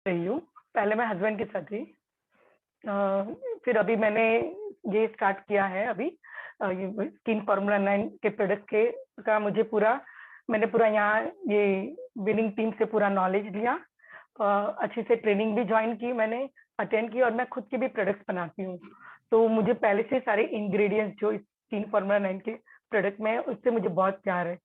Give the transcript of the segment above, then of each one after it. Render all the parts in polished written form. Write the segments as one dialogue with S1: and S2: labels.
S1: रही हूँ। पहले मैं हस्बैंड के साथ थी। फिर अभी मैंने ये स्टार्ट किया है अभी ये स्किन फार्मूला 9 के प्रोडक्ट के का मैंने पूरा यहाँ ये विनिंग टीम से पूरा नॉलेज लिया। अच्छे से ट्रेनिंग भी ज्वाइन की मैंने, अटेंड की, और मैं खुद के भी प्रोडक्ट्स बनाती हूँ। तो मुझे पहले से सारे इंग्रेडिएंट्स जो स्किन फार्मूला 9 के प्रोडक्ट में है उससे मुझे बहुत प्यार है,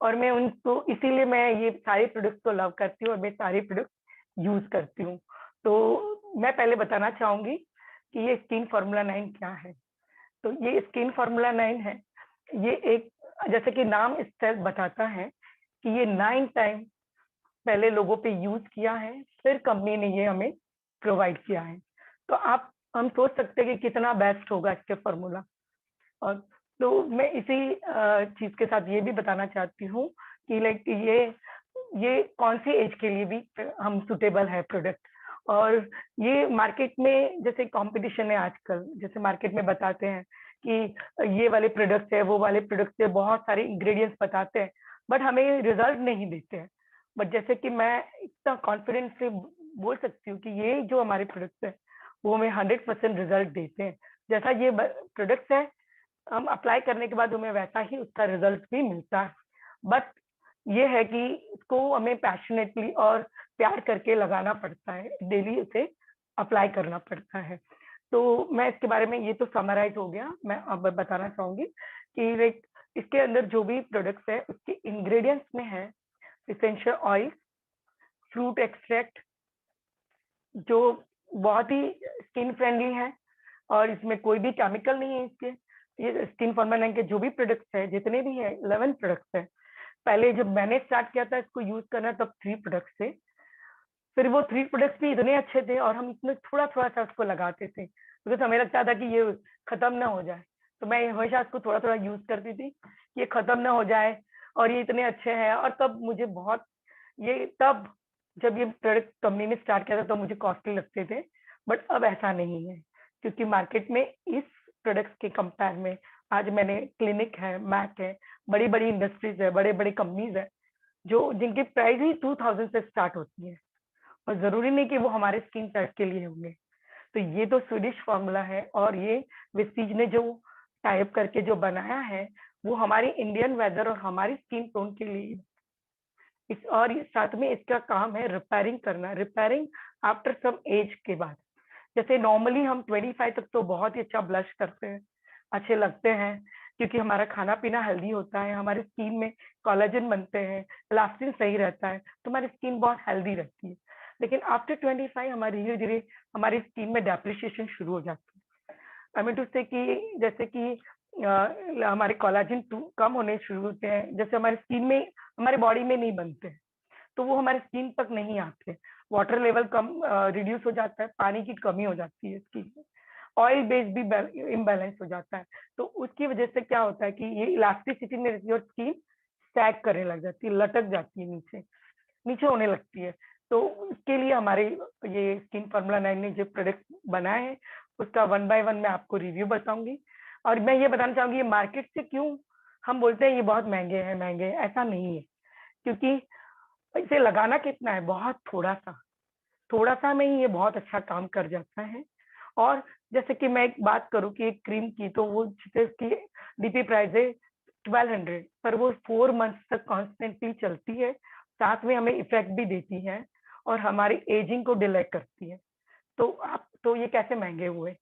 S1: और मैं उनको इसीलिए मैं ये सारे प्रोडक्ट्स को लव करती हूँ और मैं सारे प्रोडक्ट यूज करती हूँ। तो मैं पहले बताना चाहूंगी कि ये स्किन फार्मूला 9 क्या है। तो ये स्किन फार्मूला 9 है, ये एक, जैसे कि नाम इससे बताता है कि ये 9 टाइम पहले लोगों पे यूज किया है, फिर कंपनी ने ये हमें प्रोवाइड किया है। तो आप हम सोच सकते हैं कि कितना बेस्ट होगा इसके फार्मूला। और तो मैं इसी चीज के साथ ये भी बताना चाहती हूँ कि लाइक ये कौन सी एज के लिए भी हम सुटेबल है प्रोडक्ट। और ये मार्केट में जैसे कंपटीशन है आजकल, जैसे मार्केट में बताते हैं कि ये वाले प्रोडक्ट है, वो वाले प्रोडक्ट है, बहुत सारे इंग्रेडिएंट्स बताते हैं, बट हमें रिजल्ट नहीं देते हैं। बट जैसे कि मैं इतना कॉन्फिडेंस से बोल सकती हूँ कि ये जो हमारे प्रोडक्ट्स है वो हमें 100% रिजल्ट देते हैं। जैसा ये प्रोडक्ट्स है, हम अप्लाई करने के बाद हमें वैसा ही उसका रिजल्ट भी मिलता है। बट ये है कि इसको हमें पैशनेटली और प्यार करके लगाना पड़ता है, डेली उसे अप्लाई करना पड़ता है। तो मैं इसके बारे में, ये तो समराइज हो गया, मैं अब बताना चाहूंगी कि लाइक इसके अंदर जो भी प्रोडक्ट्स है उसके इंग्रेडिएंट्स में है इसेंशियल ऑयल, फ्रूट एक्सट्रैक्ट, जो बहुत ही स्किन फ्रेंडली है और इसमें कोई भी केमिकल नहीं है इसके। ये स्किन फार्मूला 9 के जो भी प्रोडक्ट्स है, जितने भी है 11 प्रोडक्ट्स है। पहले जब मैंने स्टार्ट किया था इसको यूज करना तब 3 प्रोडक्ट्स थे। फिर वो 3 प्रोडक्ट्स भी इतने अच्छे थे और हम इसमें थोड़ा थोड़ा सा उसको लगाते थे क्योंकि हमें लगता था कि ये खत्म ना हो जाए। तो मैं हमेशा इसको थोड़ा थोड़ा यूज करती थी, ये खत्म ना हो जाए, और ये इतने अच्छे हैं। और तब मुझे बहुत, ये तब जब ये प्रोडक्ट कंपनी ने स्टार्ट किया था तो मुझे कॉस्टली लगते थे, बट अब ऐसा नहीं है, क्योंकि मार्केट में इस प्रोडक्ट्स के कंपेयर में आज मैंने क्लिनिक है, मैक है, बड़ी बड़ी इंडस्ट्रीज है, बड़े बड़े कंपनीज है, जो जिनकी प्राइस ही 2000 से स्टार्ट होती है, और जरूरी नहीं कि वो हमारे स्किन टाइप के लिए होंगे। तो ये तो स्वीडिश फॉर्मूला है, और ये विस्टीज ने जो टाइप करके जो बनाया है वो हमारी इंडियन वेदर और हमारी स्किन टोन के लिए इस, और साथ में इसका काम है रिपेयरिंग करना, रिपेयरिंग आफ्टर सम एज के बाद। जैसे नॉर्मली हम 25 तक तो बहुत ही अच्छा ब्लश करते हैं, अच्छे लगते हैं, क्योंकि हमारा खाना पीना हेल्दी होता है, हमारी स्किन में कोलेजन बनते हैं, इलास्टिन सही रहता है, तो हमारी स्किन बहुत हेल्दी रहती है। लेकिन आफ्टर 25 हमारी धीरे धीरे हमारी स्किन में डेप्रिशिएशन शुरू हो जाती है। आई मीन टू से कि जैसे कि हमारे कोलेजन कम होने शुरू होते हैं, जैसे हमारी स्किन में, हमारे बॉडी में नहीं बनते, तो वो हमारे स्किन तक नहीं आते। वाटर लेवल कम रिड्यूस हो जाता है, पानी की कमी हो जाती है स्किन में, ऑयल बेस भी इम्बैलेंस हो जाता है। तो उसकी वजह से क्या होता है कि ये इलास्टिसिटी में रहती है और स्किन सैग करने लग जाती है, लटक जाती है, नीचे नीचे होने लगती है। तो इसके लिए हमारे ये स्किन फार्मूला 9 ने जो प्रोडक्ट बनाए हैं उसका 1 बाय 1 मैं आपको रिव्यू बताऊंगी। और मैं ये बताना चाहूंगी ये मार्केट से क्यों हम बोलते हैं ये बहुत महंगे हैं, महंगे हैं, ऐसा नहीं है। क्योंकि इसे लगाना कितना है, बहुत थोड़ा सा, थोड़ा सा में ही ये बहुत अच्छा काम कर जाता है। और जैसे कि मैं एक बात करूं कि एक क्रीम की, तो वो जिसकी डीपी प्राइस है 1200, पर वो 4 मंथ्स तक कॉन्स्टेंटली चलती है, साथ में हमें इफेक्ट भी देती है और हमारी एजिंग को डिले करती है। तो आप, तो ये कैसे महंगे हुए?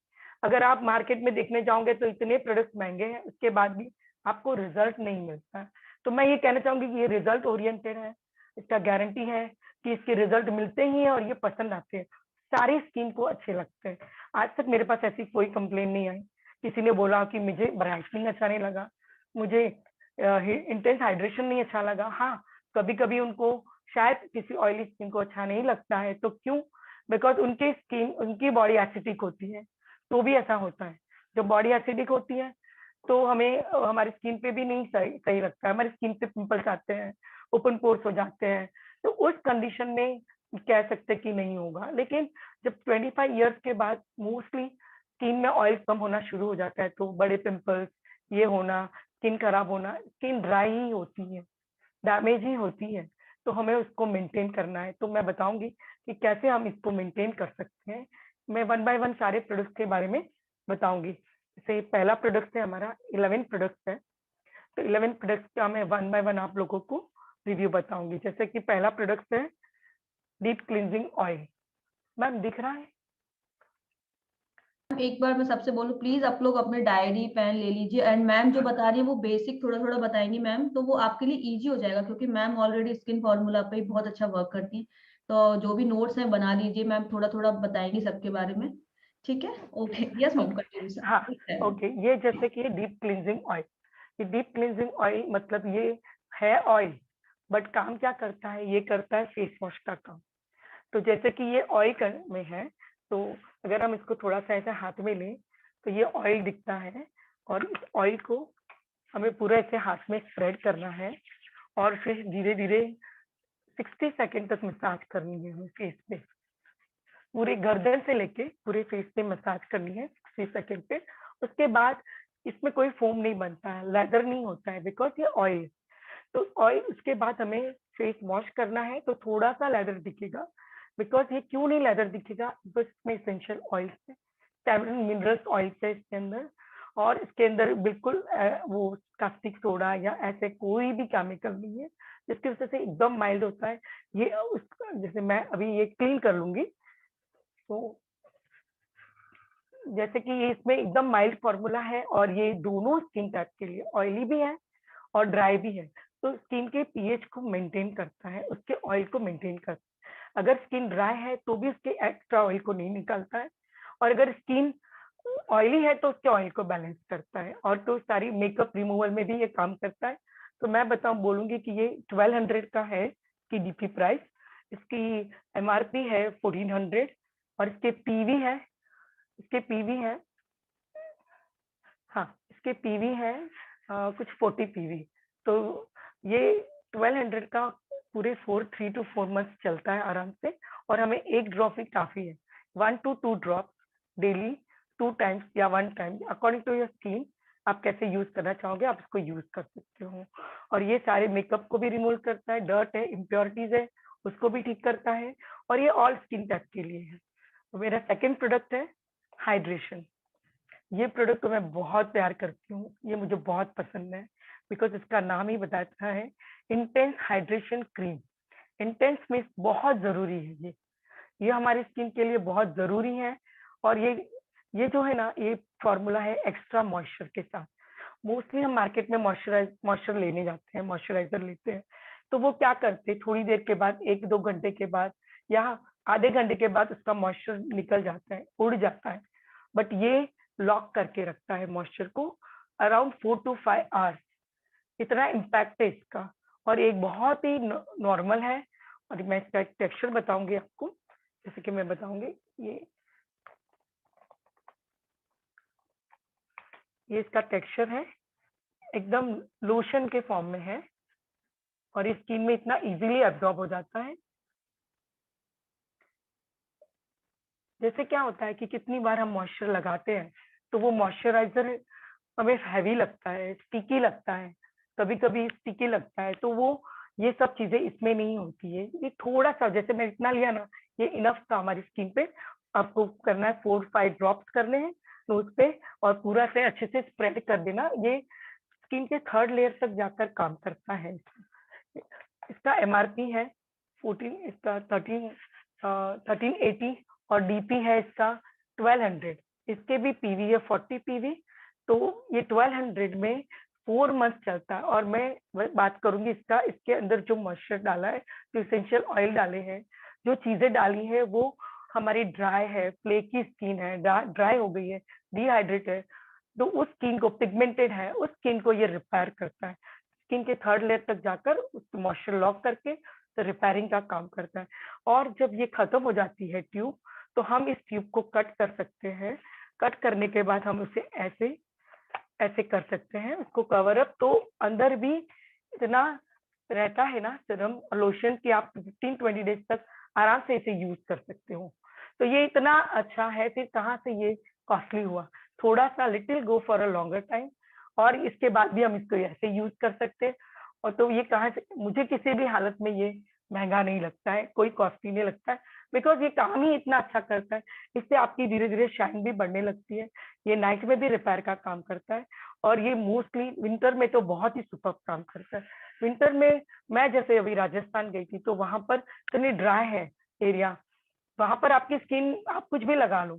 S1: अगर आप मार्केट में देखने जाओगे तो इतने प्रोडक्ट महंगे हैं, उसके बाद भी आपको रिजल्ट नहीं मिलता। तो मैं ये कहना चाहूंगी कि ये रिजल्ट ओरिएंटेड है, इसका गारंटी है कि इसके रिजल्ट मिलते ही हैं और ये पसंद आते हैं, सारी स्किन को अच्छे लगते हैं। आज तक मेरे पास ऐसी कोई कंप्लेन नहीं आई, किसी ने बोला कि मुझे ब्राइटनिंग अच्छा नहीं लगा, मुझे इंटेंस हाइड्रेशन नहीं अच्छा लगा। हाँ, कभी कभी उनको शायद किसी ऑयली स्किन को अच्छा नहीं लगता है, तो क्यों? बिकॉज उनकी स्किन, उनकी बॉडी एसिडिक होती है, तो भी ऐसा होता है। जब बॉडी एसिडिक होती है तो हमें हमारी स्किन पे भी नहीं सही सही लगता है, हमारी स्किन पे पिंपल्स आते हैं, ओपन पोर्स हो जाते हैं। तो उस कंडीशन में कह सकते कि नहीं होगा। लेकिन जब 25 ईयर्स के बाद मोस्टली स्किन में ऑयल कम होना शुरू हो जाता है, तो बड़े पिंपल्स, ये होना, स्किन खराब होना, स्किन ड्राई ही होती है, डैमेज ही होती है, तो हमें उसको मेंटेन करना है। तो मैं बताऊंगी कि कैसे हम इसको मेंटेन कर सकते हैं। मैं वन बाय वन सारे प्रोडक्ट्स के बारे में बताऊंगी। जैसे पहला प्रोडक्ट है हमारा 11 प्रोडक्ट्स है, तो 11 प्रोडक्ट्स का मैं वन बाय वन आप लोगों को रिव्यू बताऊंगी। जैसे कि पहला प्रोडक्ट है डीप क्लींजिंग ऑयल। मैम दिख रहा है?
S2: एक बार मैं सबसे बोलूं, प्लीज आप लोग अपने डायरी पेन ले लीजिए, एंड मैम जो बता रही है वो बेसिक थोड़ा थोड़ा बताएंगी मैम, तो वो आपके लिए इजी हो जाएगा, क्योंकि मैम ऑलरेडी स्किन फॉर्मूला पे बहुत अच्छा वर्क करती हैं। तो जो भी नोट्स हैं बना लीजिए, मैम थोड़ा थोड़ा बताएंगी सबके बारे में। ठीक है, ओके, यस मैम,
S1: ओके, हाँ,
S2: कंटिन्यू।
S1: ओके। ये जैसे कि डीप क्लींजिंग ऑयल, ये डीप क्लींजिंग ऑयल मतलब ये है ऑयल, बट काम क्या करता है? ये करता है फेस वॉश का काम। तो जैसे कि ये ऑयल में है, तो अगर हम इसको थोड़ा सा ऐसे हाथ में लें तो ये ऑयल दिखता है, और इस ऑयल को हमें पूरा ऐसे हाथ में स्प्रेड करना है, और फिर धीरे धीरे 60 सेकेंड तक मसाज करनी है हमें फेस पे। पूरे गर्दन से लेके पूरे फेस पे मसाज करनी है 60 सेकेंड पे। उसके बाद इसमें कोई फोम नहीं बनता है, लेदर नहीं होता है, बिकॉज ये ऑयल। तो ऑयल उसके बाद हमें फेस वॉश करना है, तो थोड़ा सा लेदर दिखेगा। बिकॉज ये क्यों नहीं लेदर दिखेगा? बिकॉज इसमें इसेंशियल ऑयल है, 7 मिनरल्स ऑयल है इसके अंदर, और इसके अंदर बिल्कुल वो कास्टिक सोडा या ऐसे कोई भी केमिकल नहीं है, जिसकी वजह से एकदम माइल्ड होता है ये। जैसे मैं अभी ये क्लीन कर लूंगी, तो जैसे कि ये इसमें एकदम माइल्ड फॉर्मूला है, और ये दोनों स्किन टाइप के लिए, ऑयली भी है और ड्राई भी है। तो स्किन के पीएच को मेंटेन करता है, उसके ऑयल को मेंटेन करता है। अगर स्किन ड्राई है तो भी उसके एक्स्ट्रा ऑयल को नहीं निकालता है, और अगर स्किन ऑयली है तो उसके ऑयल को बैलेंस करता है, और तो सारी मेकअप रिमूवल में भी ये काम करता है। तो मैं बताऊं बोलूंगी कि ये 1200 का है इसकी डीपी प्राइस। इसकी एमआरपी है 1400, और इसके पीवी है, इसके पीवी है, हाँ, इसके पीवी है कुछ 40 पीवी। तो ये 1200 का पूरे 3 to 4 मंथ चलता है आराम से, और हमें एक ड्रॉप ही काफी है। 1 to 2 ड्रॉप डेली, 2 टाइम्स या 1 time, according to your skin. आप कैसे यूज करना चाहोगे आप इसको यूज कर सकते हो। और ये सारे मेकअप को भी रिमूव करता है, डर्ट है, इम्प्योरिटीज है, उसको भी ठीक करता है, और ये ऑल स्किन टाइप के लिए है। तो मेरा सेकेंड प्रोडक्ट है हाइड्रेशन। ये प्रोडक्ट तो मैं बहुत प्यार करती हूँ, ये मुझे बहुत पसंद है, बिकॉज इसका नाम ही बताता है intense hydration cream. Intense means बहुत जरूरी है ये हमारी स्किन के लिए बहुत जरूरी है। और ये जो है ना, ये फॉर्मूला है एक्स्ट्रा मॉइस्चर के साथ। मोस्टली हम मार्केट में मॉइस्चर लेने जाते हैं, मॉइस्चराइजर लेते हैं, तो वो क्या करते हैं, थोड़ी देर के बाद, 1-2 घंटे के बाद या आधे घंटे के बाद उसका मॉइस्चर निकल जाता है, उड़ जाता है। बट ये लॉक करके रखता है मॉइस्चर को अराउंड 4 to 5 आवर्स। इतना इम्पैक्ट है इसका, और एक बहुत ही नॉर्मल है। और मैं इसका एक टेक्सचर बताऊंगी आपको, जैसे कि मैं बताऊंगी, ये ये इसका टेक्सचर है, एकदम लोशन के फॉर्म में है, और ये स्किन में इतना इजीली एब्जॉर्ब हो जाता है। जैसे क्या होता है कि कितनी बार हम मॉइस्चर लगाते हैं तो वो मॉइस्चराइजर हमें हैवी लगता है, स्टिकी लगता है, कभी कभी स्टिकी लगता है, तो वो ये सब चीजें इसमें नहीं होती है। ये थोड़ा सा, जैसे मैं इतना लिया ना, ये इनफ था हमारी स्किन पे। आपको करना है 4-5 ड्रॉप्स करने हैं नोज पे, और पूरा से अच्छे से स्प्रेड कर देना। ये स्किन के थर्ड लेयर तक जाकर काम करता है। इसका एमआरपी है 14, इसका 1380, और डीपी है इसका 1200। इसके भी पीवी है 40 पीवी। तो ये 1200 में 4 मंथ चलता है। और मैं बात करूंगी इसका, इसके अंदर जो मॉइस्चर डाला है, जो इसेंशियल ऑयल डाले हैं, जो चीजें डाली है, वो हमारी ड्राई है, फ्लेकी स्किन है, ड्राई हो गई है, डिहाइड्रेट है, तो उस स्किन को, पिगमेंटेड है उस स्किन को ये रिपेयर करता है। स्किन के थर्ड लेयर तक जाकर उसको मॉइस्चर लॉक करके तो रिपेयरिंग का काम करता है। और जब ये खत्म हो जाती है ट्यूब, तो हम इस ट्यूब को कट कर सकते हैं। कट करने के बाद हम उसे ऐसे ऐसे कर सकते हैं, उसको कवर अप, तो अंदर भी इतना रहता है ना सीरम लोशन की आप 15-20 डेज तक आराम से इसे यूज कर सकते हो। तो ये इतना अच्छा है, फिर कहाँ से ये कॉस्टली हुआ? थोड़ा सा little go for a longer time, और इसके बाद भी हम इसको ऐसे यूज कर सकते हैं। और तो ये कहाँ से, मुझे किसी भी हालत में ये महंगा नहीं लगता है, कोई कॉस्टली नहीं लगता है, बिकॉज ये काम ही इतना अच्छा करता है। इससे आपकी धीरे धीरे शाइन भी बढ़ने लगती है। ये नाइट में भी रिपेयर का काम करता है, और ये मोस्टली विंटर में तो बहुत ही सुपर काम करता है। विंटर में मैं जैसे अभी राजस्थान गई थी, तो वहां पर इतनी ड्राई है एरिया, वहां पर आपकी स्किन, आप कुछ भी लगा लो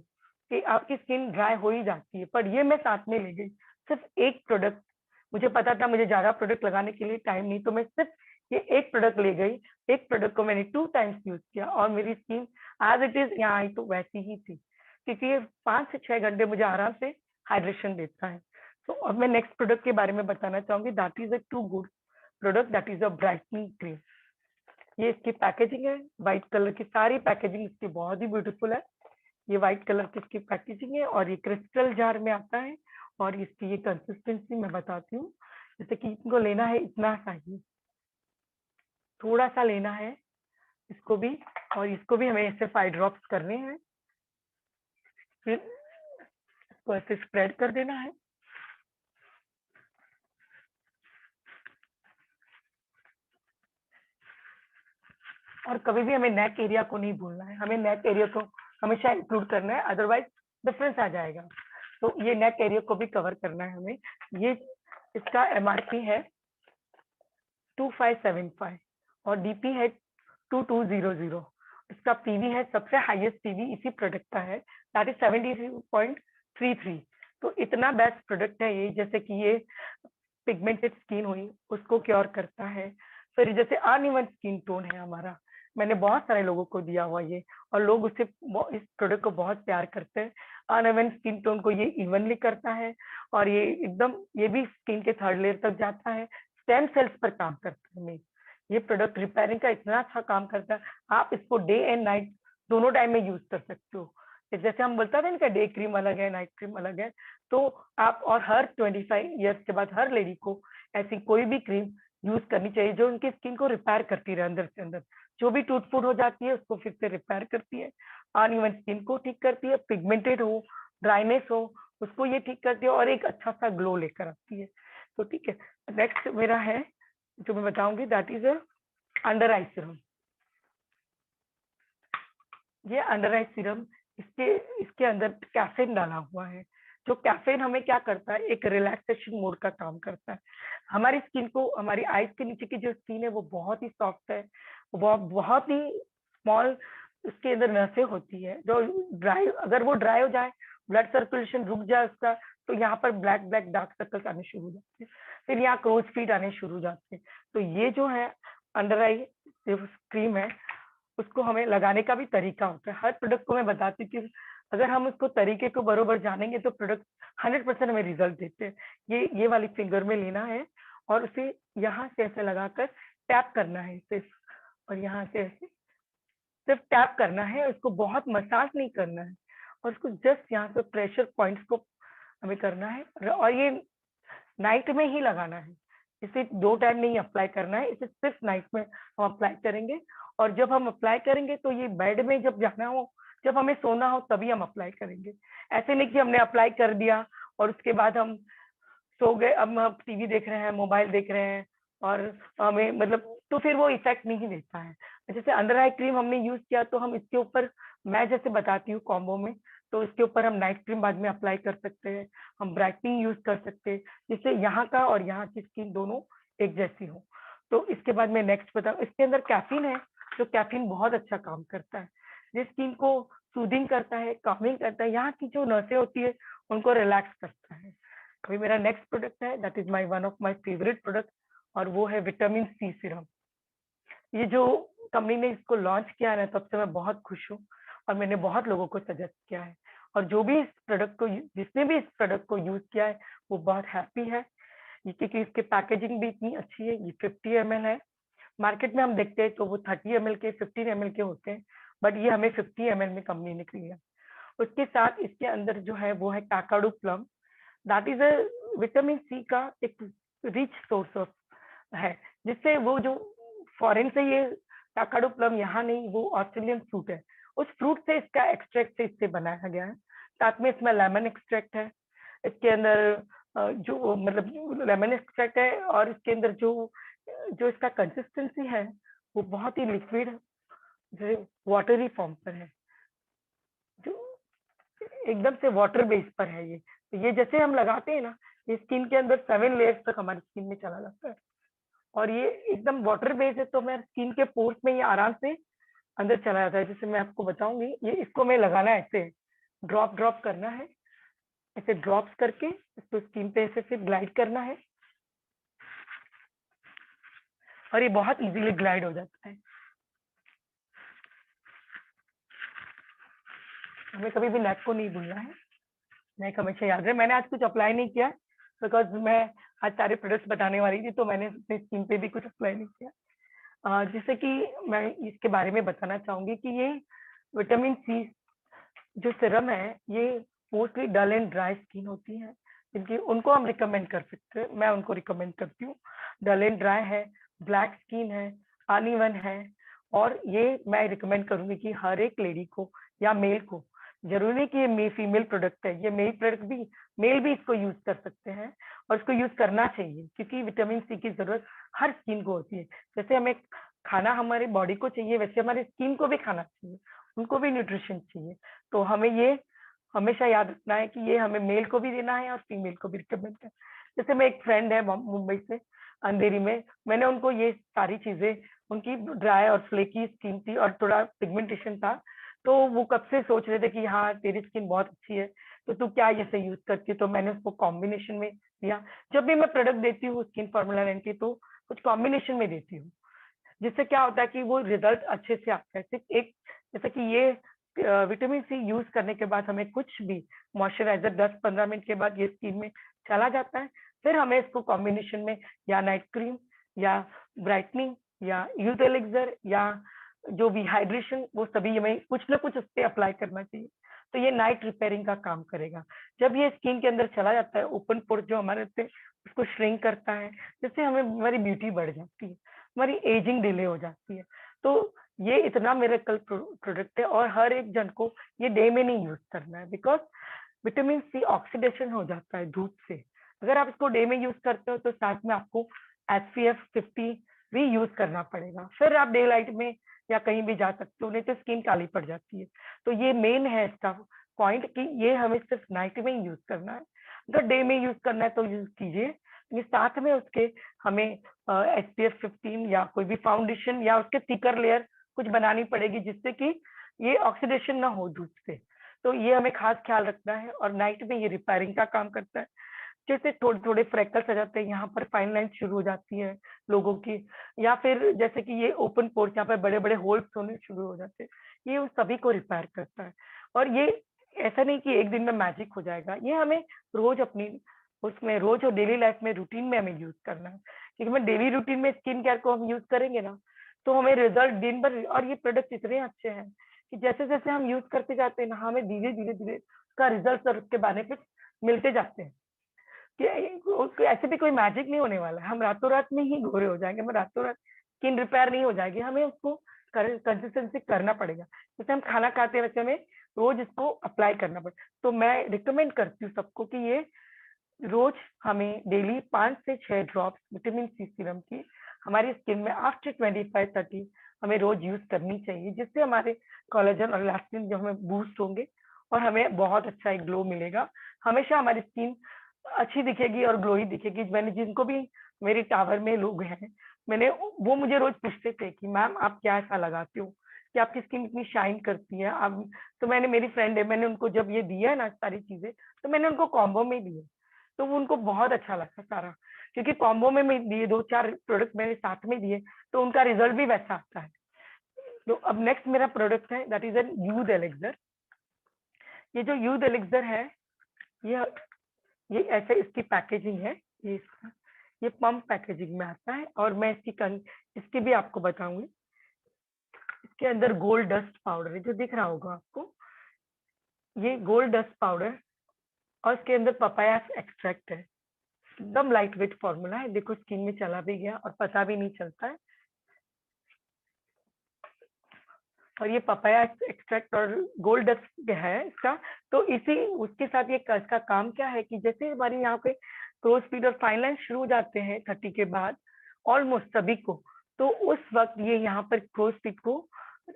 S1: कि आपकी स्किन ड्राई हो ही जाती है। पर ये मैं साथ में ले गई, सिर्फ एक प्रोडक्ट, मुझे पता था मुझे ज्यादा प्रोडक्ट लगाने के लिए टाइम नहीं, तो मैं सिर्फ ये एक प्रोडक्ट ले गई। एक प्रोडक्ट को मैंने 2 टाइम्स यूज किया, और मेरी स्किन एज इट इज यहाँ आई तो वैसी ही थी, क्योंकि ये 5 से 6 घंटे मुझे आराम से हाइड्रेशन देता है। तो अब मैं नेक्स्ट प्रोडक्ट के बारे में बताना चाहूंगी, that is a to good product, that is a brightening cream. ये इसकी पैकेजिंग है, व्हाइट कलर की, सारी पैकेजिंग इसकी बहुत ही ब्यूटीफुल है। ये व्हाइट कलर की इसकी पैकेजिंग है, और ये क्रिस्टल जार में आता है। और इसकी ये कंसिस्टेंसी मैं बताती हूँ, जैसे कि इनको लेना है इतना सा ही, थोड़ा सा लेना है इसको भी, और इसको भी हमें ऐसे 5 ड्रॉप्स करने हैं, फिर इसको ऐसे स्प्रेड कर देना है। और कभी भी हमें नेक एरिया को नहीं भूलना है, हमें नेक एरिया को हमेशा इंक्लूड करना है, अदरवाइज डिफरेंस आ जाएगा। तो ये नेक एरिया को भी कवर करना है हमें। ये इसका एमआरपी है 2575, और डीपी है 2200। इसका पीवी है, सबसे हाईएस्ट पीवी इसी प्रोडक्ट का है, दैट इज 73.33। तो इतना बेस्ट प्रोडक्ट है ये, जैसे कि ये पिगमेंटेड स्किन हुई उसको क्योर करता है। फिर जैसे अनइवन स्किन टोन है हमारा, मैंने बहुत सारे लोगों को दिया हुआ ये, और लोग उससे इस प्रोडक्ट को बहुत प्यार करते हैं। अनइवन स्किन टोन को ये इवनली करता है, और ये एकदम, ये भी स्किन के 3rd लेयर तक जाता है, स्टेम सेल्स पर काम करता है। ये प्रोडक्ट रिपेयरिंग का इतना अच्छा काम करता है, आप इसको डे एंड नाइट दोनों टाइम में यूज कर सकते हो। जैसे हम बोलते हैं इनका डे क्रीम अलग है, नाइट क्रीम अलग है, तो आप, और हर 25 ईयर्स के बाद हर लेडी को ऐसी कोई भी क्रीम यूज करनी चाहिए जो उनकी स्किन को रिपेयर करती रहे अंदर से अंदर। जो भी टूट फूट हो जाती है उसको फिर से रिपेयर करती है, अनइवन स्किन को ठीक करती है, पिगमेंटेड हो, ड्राइनेस हो, उसको ये ठीक करती है, और एक अच्छा सा ग्लो लेकर आती है। तो ठीक है, नेक्स्ट मेरा है जो मैं बताऊंगी, that is under I serum. ये अंडर आई सीरम, इसके इसके अंदर कैफीन डाला हुआ है। जो कैफीन हमें क्या करता है, एक रिलैक्सेशन मोड का काम करता है। हमारी स्किन को, हमारी आईज के नीचे की जो स्किन है वो बहुत ही सॉफ्ट है, वो बहुत ही स्मॉल, उसके अंदर नसें होती है जो ड्राई, अगर वो ड्राई हो जाए, ब्लड सर्कुलेशन रुक जाए उसका, तो यहाँ पर ब्लैक ब्लैक डार्क सर्कल्स आने शुरू हो जाते हैं, फिर यहाँ क्रोज फीट आने शुरू हो जाते हैं। तो ये जो है अंडर आई क्रीम है, उसको हमें लगाने का भी तरीका होता है। हर प्रोडक्ट को मैं बताती हूँ कि अगर हम उसको तरीके को बरोबर जानेंगे तो प्रोडक्ट 100% हमें रिजल्ट देते हैं। ये वाली फिंगर में लेना है, और उसे यहाँ से ऐसे लगाकर टैप करना है सिर्फ, और यहाँ से ऐसे सिर्फ टैप करना है, उसको बहुत मसाज नहीं करना है, और उसको जस्ट यहाँ से प्रेशर पॉइंट्स को हमें करना है। और ये नाइट में ही लगाना है, इसे 2 टाइम नहीं अप्लाई करना है, इसे सिर्फ नाइट में हम अप्लाई करेंगे। और जब हम अप्लाई करेंगे तो ये बेड में जब जाना हो, जब हमें सोना हो, तभी हम अप्लाई करेंगे। ऐसे नहीं कि हमने अप्लाई कर दिया और उसके बाद हम सो गए, अब हम टीवी देख रहे हैं, मोबाइल देख रहे हैं, और हमें मतलब, तो फिर वो इफेक्ट नहीं देता है। जैसे अंडर आई क्रीम हमने यूज किया, तो हम इसके ऊपर, मैं जैसे बताती हूँ कॉम्बो में, तो इसके ऊपर हम नाइट क्रीम बाद में अप्लाई कर सकते हैं, हम ब्राइटनिंग यूज कर सकते हैं, जिससे यहाँ का और यहाँ की स्किन दोनों एक जैसी हो। तो इसके बाद मैं नेक्स्ट बताऊँ, इसके अंदर कैफीन है, जो कैफीन बहुत अच्छा काम करता है, जिस स्किन को सूदिंग करता है, कामिंग करता है, यहाँ की जो नसें होती है उनको रिलैक्स करता है। अभी मेरा नेक्स्ट प्रोडक्ट है, that is my one of my favourite product, और वो है विटामिन सी सीरम। ये जो कंपनी ने इसको लॉन्च किया है ना, तब से मैं बहुत खुश हूँ, और मैंने बहुत लोगों को सजेस्ट किया है, और जो भी इस प्रोडक्ट को, जिसने भी इस प्रोडक्ट को यूज किया है वो बहुत हैप्पी है। ये क्योंकि इसकी पैकेजिंग भी इतनी अच्छी है। ये 50 ml है, मार्केट में हम देखते हैं तो वो 30 ml के, 15 ml के होते हैं, बट ये हमें 50 ml में कंपनी ने दिया। उसके साथ इसके अंदर जो है वो है Kakadu plum, that is a vitamin C का एक रिच सोर्स ऑफ है, जिससे वो जो फॉरेन से ये काकाडू प्लम, यहाँ नहीं, वो ऑस्ट्रेलियन फ्रूट है, उस फ्रूट से इसका एक्सट्रैक्ट से इससे बनाया गया है। साथ में इसमें लेमन एक्सट्रैक्ट है, इसके अंदर जो मतलब लेमन एक्सट्रैक्ट है, और इसके अंदर जो जो इसका कंसिस्टेंसी है वो बहुत ही लिक्विड वाटरी फॉर्म पर है, जो एकदम से वाटर बेस पर है। ये तो ये जैसे हम लगाते हैं ना, ये स्किन के अंदर 7 लेयर्स तक हमारी स्किन में चला जाता है, और ये एकदम वाटर बेस है, तो मैं स्किन के पोर्स में ये आराम से अंदर चला जाता है। जैसे मैं आपको बताऊंगी, ये इसको मैं लगाना है ऐसे, ड्रॉप ड्रॉप करना है, ऐसे ड्रॉप्स करके इसको स्किन पे ऐसे फिर ग्लाइड करना है, और ये बहुत इजीली ग्लाइड हो जाता है। हमें कभी भी नेक को नहीं भूलना है, नेक हमेशा याद रहे। मैंने आज कुछ अप्लाई नहीं किया बिकॉज मैं आज सारे प्रोडक्ट्स बताने वाली थी, तो मैंने अपनी स्किन पे भी कुछ अप्लाई नहीं किया। जैसे कि मैं इसके बारे में बताना चाहूंगी कि ये विटामिन सी जो सिरम है, ये mostly dull and dry skin होती है, जिनकी उनको हम रिकमेंड कर सकते हैं। मैं उनको रिकमेंड करती हूँ। डल एंड ड्राई है, ब्लैक स्किन है, अनइवन है, और ये मैं रिकमेंड करूंगी कि हर एक लेडी को या मेल को, जरूरी नहीं कि ये फीमेल प्रोडक्ट है, ये मेल प्रोडक्ट भी, मेल भी इसको यूज कर सकते हैं, और इसको यूज करना चाहिए, क्योंकि विटामिन सी की जरूरत हर स्किन को होती है। जैसे हमें खाना हमारे बॉडी को चाहिए, वैसे हमारी स्किन को भी खाना चाहिए, उनको भी न्यूट्रिशन चाहिए। तो हमें ये हमेशा याद रखना है कि ये हमें मेल को भी देना है और फीमेल को भी रिकमेंड करना है। जैसे मैं एक फ्रेंड है मुंबई से, अंधेरी में, मैंने उनको ये सारी चीजें, उनकी ड्राई और फ्लेकी स्किन थी और थोड़ा पिगमेंटेशन था, तो वो कब से सोच रहे थे कि हाँ तेरी स्किन बहुत अच्छी है, तो तू क्या ये से यूज करती है। तो मैंने उसको कॉम्बिनेशन में दिया। जब भी मैं प्रोडक्ट देती हूँ स्किन फॉर्मूला 9 की, तो कुछ कॉम्बिनेशन में देती हूँ, जिससे क्या होता है कि वो रिजल्ट अच्छे से आता है। सिर्फ एक, जैसे कि ये विटामिन सी यूज करने के बाद हमें कुछ भी मॉइस्चराइजर 10-15 मिनट के बाद ये स्किन में चला जाता है, फिर हमें इसको कॉम्बिनेशन में या नाइट क्रीम या ब्राइटनिंग या यूथ एलिक्सर या जो भी हाइड्रेशन, वो सभी हमें कुछ ना कुछ उस पर अप्लाई करना चाहिए। तो ये नाइट रिपेयरिंग का काम करेगा। जब ये स्किन के अंदर चला जाता है, ओपन पोर जो हमारे थे उसको श्रिंक करता है, जिससे हमें हमारी ब्यूटी बढ़ जाती है, हमारी एजिंग डिले हो जाती है। तो ये इतना मिरेकल प्रोडक्ट है, और हर एक जन को ये डे में नहीं यूज करना है, बिकॉज विटामिन सी ऑक्सीडेशन हो जाता है धूप से। अगर आप इसको डे में यूज करते हो तो साथ में आपको SPF 50 भी यूज करना पड़ेगा, फिर आप डे लाइट में या कहीं भी जा सकते हो, नहीं तो स्किन काली पड़ जाती है। तो ये मेन है इसका पॉइंट कि ये हमें सिर्फ नाइट में ही यूज करना है। अगर डे में यूज करना है तो यूज कीजिए, लेकिन साथ में उसके हमें SPF 15 या कोई भी फाउंडेशन या उसके थिकर लेयर कुछ बनानी पड़ेगी, जिससे कि ये ऑक्सीडेशन ना हो धूप से। तो ये हमें खास ख्याल रखना है, और नाइट में ये रिपेयरिंग का काम करता है। जैसे थोड़े थोड़े फ्रैकल्स आ जाते हैं, यहाँ पर फाइन लाइन शुरू हो जाती है लोगों की, या फिर जैसे कि ये ओपन पोर्स, यहाँ पर बड़े बड़े होल्स होने शुरू हो जाते हैं, ये उन सभी को रिपेयर करता है। और ये ऐसा नहीं कि एक दिन में मैजिक हो जाएगा, ये हमें रोज अपनी उसमें रोज और डेली लाइफ में रूटीन में हमें यूज करना है, क्योंकि मैं डेली रूटीन में स्किन केयर को हम यूज करेंगे ना, तो हमें रिजल्ट दिन भर। और ये प्रोडक्ट इतने अच्छे हैं कि जैसे जैसे हम यूज करते जाते हैं ना, हमें धीरे धीरे धीरे उसका रिजल्ट और उसके बेनिफिट मिलते जाते हैं। कि ऐसे भी कोई मैजिक नहीं होने वाला है, हम रातों रात में ही गोरे हो जाएंगे, मैं रातों रात स्किन रिपेयर नहीं हो जाएगी, हमें उसको कंसिस्टेंसी करना पड़ेगा। जैसे हम खाना खाते हैं वैसे हमें रोज इसको अप्लाई करना पड़ेगा। तो मैं रिकमेंड करती हूँ सबको कि ये रोज हमें डेली 5 से 6 ड्रॉप्स विटामिन सी सीरम की हमारी स्किन में आफ्टर 25-30 हमें रोज यूज करनी चाहिए, जिससे हमारे कोलेजन और इलास्टिन जो हमें बूस्ट होंगे, और हमें बहुत अच्छा एक ग्लो मिलेगा। हमेशा हमारी स्किन अच्छी दिखेगी और ग्लोई दिखेगी। मैंने जिनको भी, मेरे टावर में लोग हैं, मैंने वो मुझे रोज पूछते थे कि मैम आप क्या ऐसा लगाते हो कि आपकी स्किन इतनी शाइन करती है आप। तो मैंने, मेरी फ्रेंड है, मैंने उनको जब ये दिया ना सारी चीजें, तो मैंने उनको कॉम्बो में दिए, तो वो उनको बहुत अच्छा लगा सारा, क्योंकि कॉम्बो में मैं दिए 2-4 प्रोडक्ट मैंने साथ में दिए, तो उनका रिजल्ट भी वैसा आता है। तो अब नेक्स्ट मेरा प्रोडक्ट है, that is an youth elixir. ये जो यूथ एलिक्सर है, ये ये ऐसे इसकी पैकेजिंग है, ये इसका, ये पंप पैकेजिंग में आता है, और मैं इसकी भी आपको बताऊंगी। इसके अंदर गोल्ड डस्ट पाउडर है, जो दिख रहा होगा आपको, ये गोल्ड डस्ट पाउडर, और इसके अंदर पपाया एक्सट्रैक्ट है। एकदम लाइट वेट फॉर्मूला है, देखो स्किन में चला भी गया और पता भी नहीं चलता है। और ये पपाया एक्सट्रैक्ट और गोल्ड डस्ट है इसका। तो इसी उसके साथ ये इसका काम क्या है कि जैसे हमारे यहाँ पे क्रोज फीड और फाइन लाइन शुरू हो जाते हैं 30 के बाद, ऑलमोस्ट सभी को, तो उस वक्त ये यहाँ पर क्रोज टिप को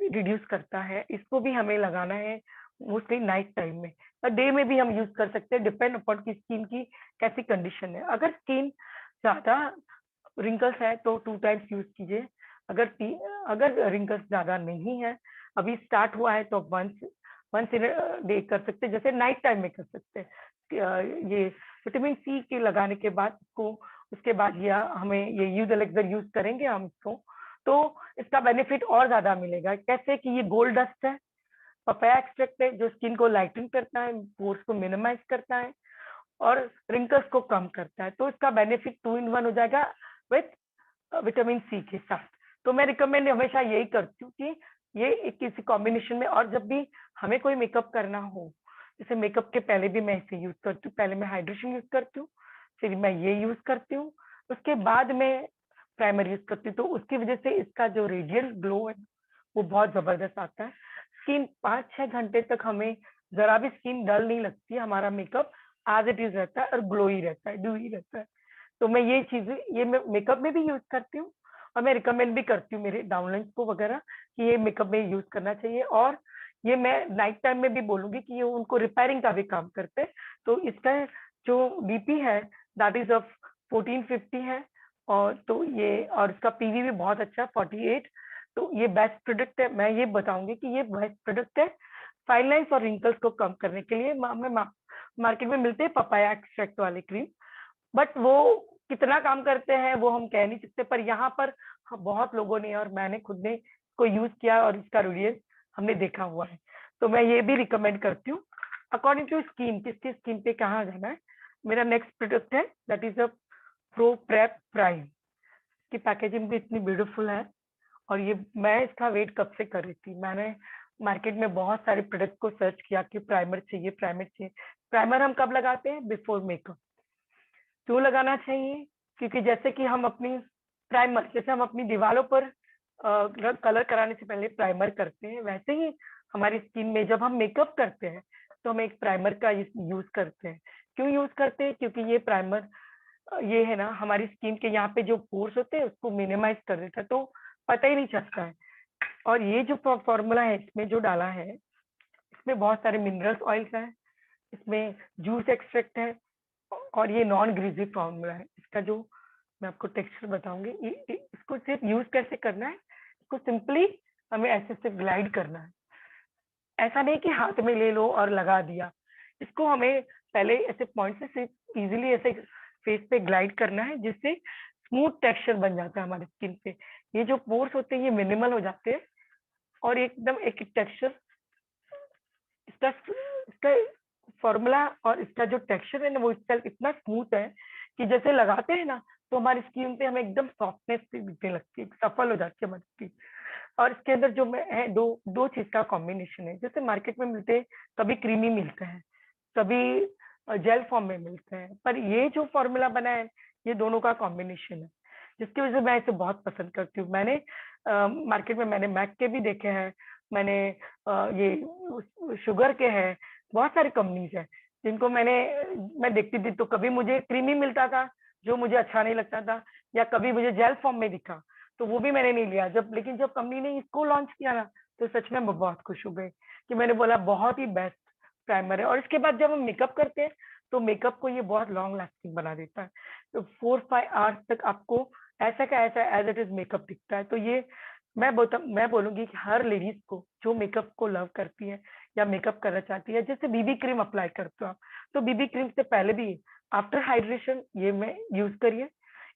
S1: रिड्यूस करता है। इसको भी हमें लगाना है मोस्टली नाइट टाइम में, और डे में भी हम यूज कर सकते हैं, डिपेंड अपॉन की स्किन की कैसी कंडीशन है। अगर स्किन ज्यादा रिंकल्स है तो 2 टाइम्स यूज कीजिए। अगर रिंकल्स ज्यादा नहीं है, अभी स्टार्ट हुआ है, तो वंस वंस इन डे कर सकते हैं, जैसे नाइट टाइम में कर सकते हैं। ये विटामिन सी के लगाने के बाद को उसके बाद या हमें ये यूज एलेक्सर यूज करेंगे हम इसको, तो इसका बेनिफिट और ज्यादा मिलेगा। कैसे कि ये गोल्ड डस्ट है, पपाया एक्सट्रैक्ट है, जो स्किन को लाइटन करता है, पोर्स को मिनिमाइज करता है और रिंकल्स को कम करता है। तो इसका बेनिफिट 2 in 1 हो जाएगा विथ विटामिन सी के साथ। तो मैं रिकमेंड हमेशा यही करती हूँ कि ये एक किसी कॉम्बिनेशन में, और जब भी हमें कोई मेकअप करना हो, जैसे मेकअप के पहले भी मैं इसे यूज करती हूँ। पहले मैं हाइड्रेशन यूज करती हूँ, फिर मैं ये यूज करती हूँ, उसके बाद मैं प्राइमर यूज करती हूँ। तो उसकी वजह से इसका जो रेडियंट ग्लो है वो बहुत जबरदस्त आता है। स्किन 5-6 घंटे तक हमें जरा भी स्किन डल नहीं लगती है, हमारा मेकअप एज इट इज रहता है और ग्लो ही रहता है, ड्यू ही रहता है। तो मैं ये चीजें ये मैं मेकअप में भी यूज करती हूँ, और मैं रिकमेंड भी करती हूँ मेरे डाउनलाइंस को वगैरह कि ये मेकअप में यूज करना चाहिए। और ये मैं नाइट टाइम में भी बोलूंगी कि ये उनको रिपेयरिंग का भी काम करते हैं। तो इसका जो डीपी है दैट इज ऑफ 1450 है, और तो ये और इसका पीवी भी बहुत अच्छा 48। तो ये बेस्ट प्रोडक्ट है। मैं ये बताऊंगी कि ये बेस्ट प्रोडक्ट है फाइन लाइन्स और रिंकल्स को कम करने के लिए। मार्केट में मिलते हैं पपाया एक्सट्रैक्ट वाले क्रीम, बट वो कितना काम करते हैं वो हम कह नहीं सकते। पर यहाँ पर बहुत लोगों ने और मैंने खुद ने इसको यूज किया और इसका रिजल्ट हमने देखा हुआ है। तो मैं ये भी रिकमेंड करती हूँ अकॉर्डिंग टू स्किन, किसकी स्किन पे कहाँ जाना है। मेरा नेक्स्ट प्रोडक्ट है that is a pro prep prime. की पैकेजिंग भी इतनी ब्यूटीफुल है, और ये मैं इसका वेट कब से कर रही थी। मैंने मार्केट में बहुत सारे प्रोडक्ट को सर्च किया कि प्राइमर चाहिए, प्राइमर चाहिए। प्राइमर हम कब लगाते हैं? Before makeup. क्यों लगाना चाहिए? क्योंकि जैसे कि हम अपनी प्राइमर, जैसे हम अपनी दीवारों पर कलर कराने से पहले प्राइमर करते हैं, वैसे ही हमारी स्किन में जब हम मेकअप करते हैं तो हम एक प्राइमर का यूज करते हैं। क्यों यूज करते हैं? क्योंकि ये प्राइमर ये है ना हमारी स्किन के यहाँ पे जो पोर्स होते हैं उसको मिनिमाइज कर देता है, तो पता ही नहीं चलता है। और ये जो फॉर्मूला है इसमें जो डाला है, इसमें बहुत सारे मिनरल्स ऑयल्स हैं, इसमें जूस एक्सट्रैक्ट है, और ये नॉन ग्रीजी फॉर्मूला है। इसका जो मैं आपको टेक्सचर बताऊंगी, इसको सिर्फ यूज कैसे करना है, इसको सिंपली हमें ऐसे से ग्लाइड करना है। ऐसा नहीं कि हाथ में ले लो और लगा दिया, इसको हमें पहले ऐसे पॉइंट से सिर्फ इजीली ऐसे फेस पे ग्लाइड करना है, जिससे स्मूथ टेक्सचर बन जाता है हमारी स्किन पे। ये जो पोर्स होते हैं ये मिनिमल हो जाते हैं, और एकदम एक टेक्सचर इसका इसका फॉर्मूला और इसका जो टेक्सचर है ना वो सेल्फ इतना स्मूथ है कि जैसे लगाते हैं ना तो हमारी स्किन पे हमें एकदम सॉफ्टनेस दिखने लगती है, सफल हो जाती है हमारी स्किन। और इसके अंदर जो है दो दो चीज का कॉम्बिनेशन है। जैसे मार्केट में मिलते हैं कभी क्रीमी मिलते हैं, कभी जेल फॉर्म में मिलते हैं, पर ये जो फॉर्मूला बना है ये दोनों का कॉम्बिनेशन है, जिसकी वजह से मैं इसे बहुत पसंद करती हूँ। मैंने मार्केट में मैंने मैक के भी देखे हैं, मैंने ये शुगर के हैं, बहुत सारी कंपनीज है जिनको मैं देखती थी तो कभी मुझे क्रीमी मिलता था जो मुझे अच्छा नहीं लगता था, या कभी मुझे जेल फॉर्म में दिखा तो वो भी मैंने नहीं लिया। लेकिन जब कंपनी ने इसको लॉन्च किया ना तो सच में मैं बहुत खुश हो गई कि मैंने बोला बहुत ही बेस्ट प्राइमर है। और इसके बाद जब हम मेकअप करते हैं तो मेकअप को ये बहुत लॉन्ग लास्टिंग बना देता है, तो 4-5 आवर्स तक आपको ऐसा का ऐसा एज इट इज मेकअप दिखता है। तो ये मैं बोलूंगी कि हर लेडीज को जो मेकअप को लव करती है या मेकअप करना चाहती है, जैसे बीबी क्रीम अप्लाई करते हो आप, तो बीबी क्रीम से पहले भी आफ्टर हाइड्रेशन ये मैं यूज करिए,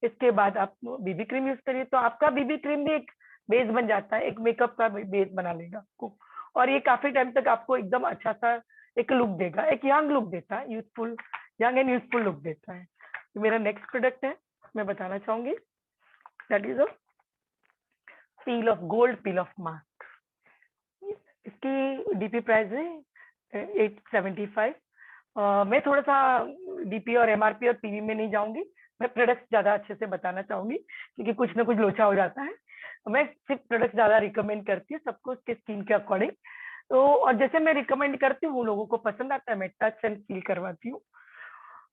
S1: इसके बाद आप बीबी क्रीम यूज करिए, तो आपका बीबी क्रीम भी एक बेस बन जाता है, एक मेकअप का बेस बना लेगा आपको। और ये काफी टाइम तक आपको एकदम अच्छा सा एक लुक देगा, एक यंग लुक देता है, youthful, young and youthful look देता है। तो मेरा नेक्स्ट प्रोडक्ट है मैं बताना चाहूंगी that is a peel of gold peel of mask. इसकी डीपी प्राइस है 875। मैं थोड़ा सा डीपी और एमआरपी और पीवी में नहीं जाऊंगी, मैं प्रोडक्ट ज्यादा अच्छे से बताना चाहूंगी क्योंकि कुछ ना कुछ लोचा हो जाता है। मैं सिर्फ प्रोडक्ट ज्यादा रिकमेंड करती हूँ सबको उसके स्किन के अकॉर्डिंग। तो और जैसे मैं रिकमेंड करती हूँ लोगों को पसंद आता है, मैं टच एंड फील करवाती हूँ।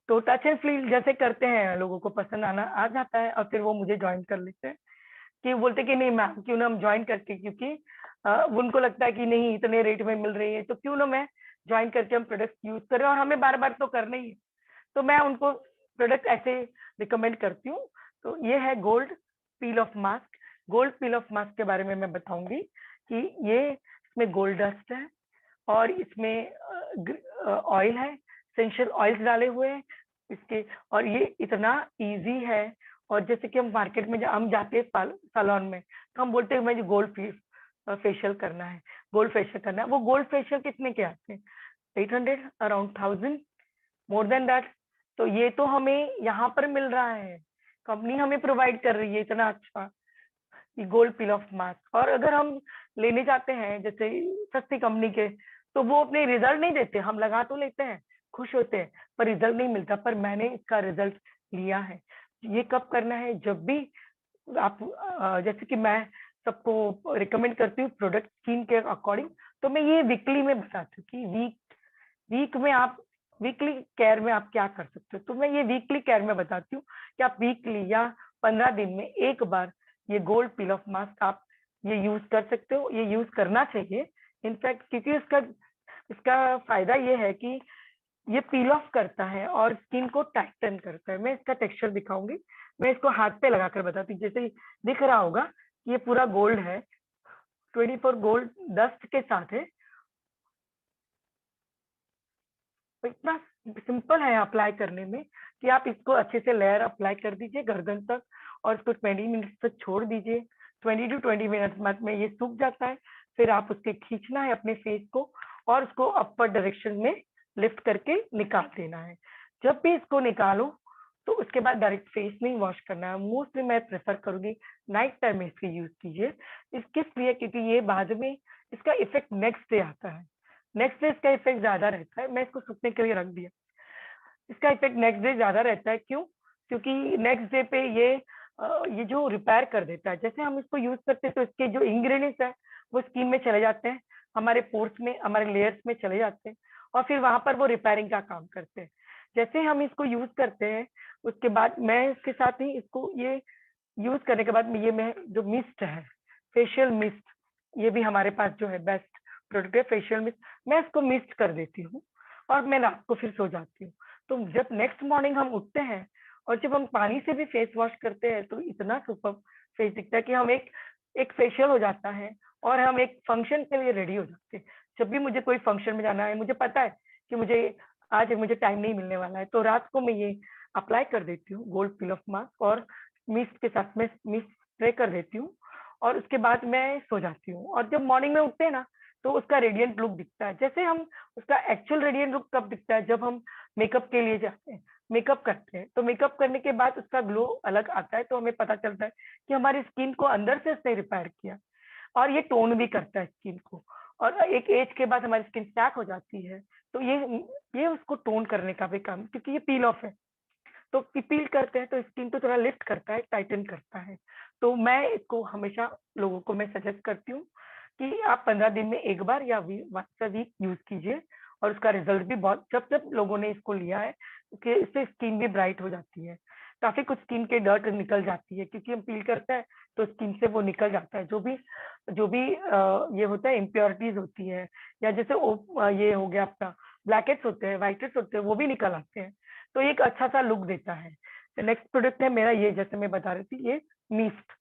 S1: तो टच एंड फील जैसे करते हैं लोगों को पसंद आ जाता है और फिर वो मुझे ज्वाइन कर लेते हैं। कि बोलते कि नहीं मैम क्यों ना हम ज्वाइन करके, क्योंकि उनको लगता है कि नहीं इतने रेट में मिल रही है तो क्यों ना मैं ज्वाइन करके हम प्रोडक्ट यूज करें, और हमें बार बार तो करना ही है। तो मैं उनको प्रोडक्ट ऐसे रिकमेंड करती हूँ। तो ये है gold peel of mask. Gold peel of mask के बारे में मैं बताऊंगी कि ये इसमें गोल्ड डस्ट है और इसमें ऑयल है, एसेंशियल ऑयल्स डाले हुए हैं इसके, और ये इतना इजी है। और जैसे कि हम मार्केट में हम जाते हैं सैलून में तो हम बोलते हैं मुझे गोल्ड फेशियल करना है, गोल्ड फेशियल करना है। वो गोल्ड फेशियल कितने के आते हैं? 800, अराउंड 1000, मोर देन दैट। तो ये तो हमें यहाँ पर मिल रहा है, कंपनी हमें प्रोवाइड कर रही है इतना अच्छा ये गोल्ड पील ऑफ मास्क। और अगर हम लेने जाते हैं जैसे सस्ती कंपनी के, तो वो अपने रिजल्ट नहीं देते, हम लगा तो लेते हैं, खुश होते हैं, पर रिजल्ट नहीं मिलता। पर मैंने इसका रिजल्ट लिया है। ये कब करना है? जब भी आप जैसे कि मैं सबको रिकमेंड करती हूँ प्रोडक्ट स्किन के अकॉर्डिंग, तो मैं ये वीकली में बताती हूँ कि वीक में आप वीकली केयर में आप क्या कर सकते हो। तो मैं ये वीकली केयर में बताती हूँ कि आप वीकली या 15 दिन में एक बार ये गोल्ड पील ऑफ मास्क आप ये यूज कर सकते हो, ये यूज करना चाहिए इनफैक्ट, क्योंकि इसका इसका फायदा ये है कि ये पील ऑफ करता है और स्किन को टाइटन करता है। मैं इसका टेक्सचर दिखाऊंगी, मैं इसको हाथ पे लगाकर बताती हूँ। जैसे दिख रहा होगा कि ये पूरा गोल्ड है, 24 गोल्ड डस्ट के साथ है। तो इतना सिंपल है अप्लाई करने में कि आप इसको अच्छे से लेयर अप्लाई कर दीजिए गर्दन तक और इसको 20 मिनट तक छोड़ दीजिए। 20 to 20 मिनट बाद में ये सूख जाता है। फिर आप उसके खींचना है अपने फेस को और उसको अपर डायरेक्शन में लिफ्ट करके निकाल देना है। जब भी इसको निकालो तो उसके बाद डायरेक्ट फेस नहीं वॉश करना है। मोस्टली मैं प्रेफर करूंगी नाइट टाइम में इसकी यूज कीजिए। किस लिए? क्योंकि ये बाद में इसका इफेक्ट नेक्स्ट डे आता है, नेक्स्ट डे इसका इफेक्ट ज्यादा रहता है। मैं इसको सूखने के लिए रख दिया, इसका इफेक्ट नेक्स्ट डे ज्यादा रहता है। क्यों? क्योंकि नेक्स्ट डे पे ये जो रिपेयर कर देता है, जैसे हम इसको यूज करते हैं तो इसके जो इंग्रेडिएंट्स है वो स्किन में चले जाते हैं, हमारे पोर्स में, हमारे लेयर्स में चले जाते हैं और फिर वहां पर वो रिपेयरिंग का काम करते हैं। जैसे हम इसको यूज करते हैं उसके बाद मैं इसके साथ ही इसको ये यूज करने के बाद ये मैं जो मिस्ट है, फेशियल मिस्ट, ये भी हमारे पास जो है बेस्ट प्रोडक्ट है फेशियल मिस्ट, मैं इसको मिस्ट कर देती हूँ और मैं रात को फिर सो जाती हूँ। तो जब नेक्स्ट मॉर्निंग हम उठते हैं और जब हम पानी से भी फेस वॉश करते हैं तो इतना सुपर फेस दिखता है कि हम एक एक फेशियल हो जाता है और हम एक फंक्शन के लिए रेडी हो जाते हैं। जब भी मुझे कोई फंक्शन में जाना है, मुझे पता है कि मुझे टाइम नहीं मिलने वाला है, तो रात को मैं ये अप्लाई कर देती हूँ गोल्ड पील ऑफ मास्क और मिस्ट के साथ में मिस्ट स्प्रे कर देती हूँ और उसके बाद मैं सो जाती हूँ। और जब मॉर्निंग में उठते हैं ना तो उसका रेडियंट लुक दिखता है। जैसे हम उसका एक्चुअल रेडियंट लुक कब दिखता है? जब हम मेकअप के लिए जाते हैं, मेकअप करते हैं, तो मेकअप करने के बाद उसका ग्लो अलग आता है, तो हमें पता चलता है कि हमारी स्किन को अंदर से उसने रिपेयर किया। और ये टोन भी करता है स्किन को, और एक एज के बाद हमारी स्किन सैक हो जाती है तो ये उसको टोन करने का भी काम, क्योंकि ये पील ऑफ है तो पील करते हैं तो स्किन को थोड़ा लिफ्ट करता है, टाइटन करता है। तो मैं इसको हमेशा लोगों को मैं सजेस्ट करती हूँ कि आप 15 दिन में एक बार या वंस अ वीक यूज कीजिए और उसका रिजल्ट भी बहुत, जब जब लोगों ने इसको लिया है कि इससे स्किन भी ब्राइट हो जाती है, काफी कुछ स्किन के डर्ट निकल जाती है, क्योंकि हम पील करते हैं तो स्किन से वो निकल जाता है। जो भी ये होता है इम्प्योरिटीज होती है, या जैसे ये हो गया आपका ब्लैकेट्स होते हैं, व्हाइटेट्स होते हैं, वो भी निकल आते हैं। तो एक अच्छा सा लुक देता है। नेक्स्ट प्रोडक्ट है मेरा ये, जैसे मैं बता रही थी, ये मिस्ट,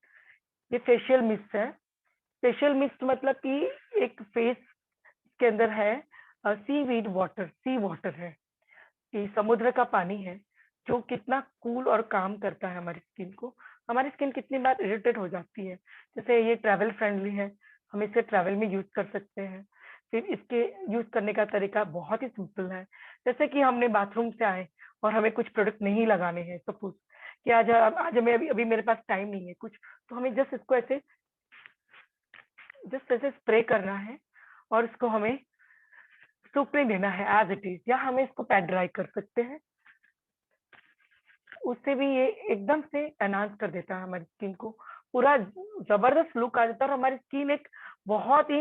S1: ये फेशियल मिस्ट है। फेशियल मिस्ट मतलब कि एक फेस के अंदर है सी वीड वाटर, सी वाटर है, कि समुद्र का पानी है जो कितना कूल और काम करता है हमारी स्किन को। हमारी स्किन कितनी बार इरिटेट हो जाती है, जैसे ये ट्रैवल फ्रेंडली है, हम इसे ट्रैवल में यूज कर सकते हैं। फिर इसके यूज करने का तरीका बहुत ही सिंपल है। जैसे कि हमने बाथरूम से आए और हमें कुछ प्रोडक्ट नहीं लगाने हैं, सपोज कि आज आज हमें अभी अभी मेरे पास टाइम नहीं है कुछ, तो हमें जस्ट इसको ऐसे स्प्रे करना है और इसको हमें सूखने देना है एज इट इज, या हमें इसको पैड ड्राई कर सकते हैं। उससे भी ये एकदम से एनहांस कर देता है हमारी स्किन को, पूरा जबरदस्त लुक आ जाता है। और हमारी स्किन एक बहुत ही,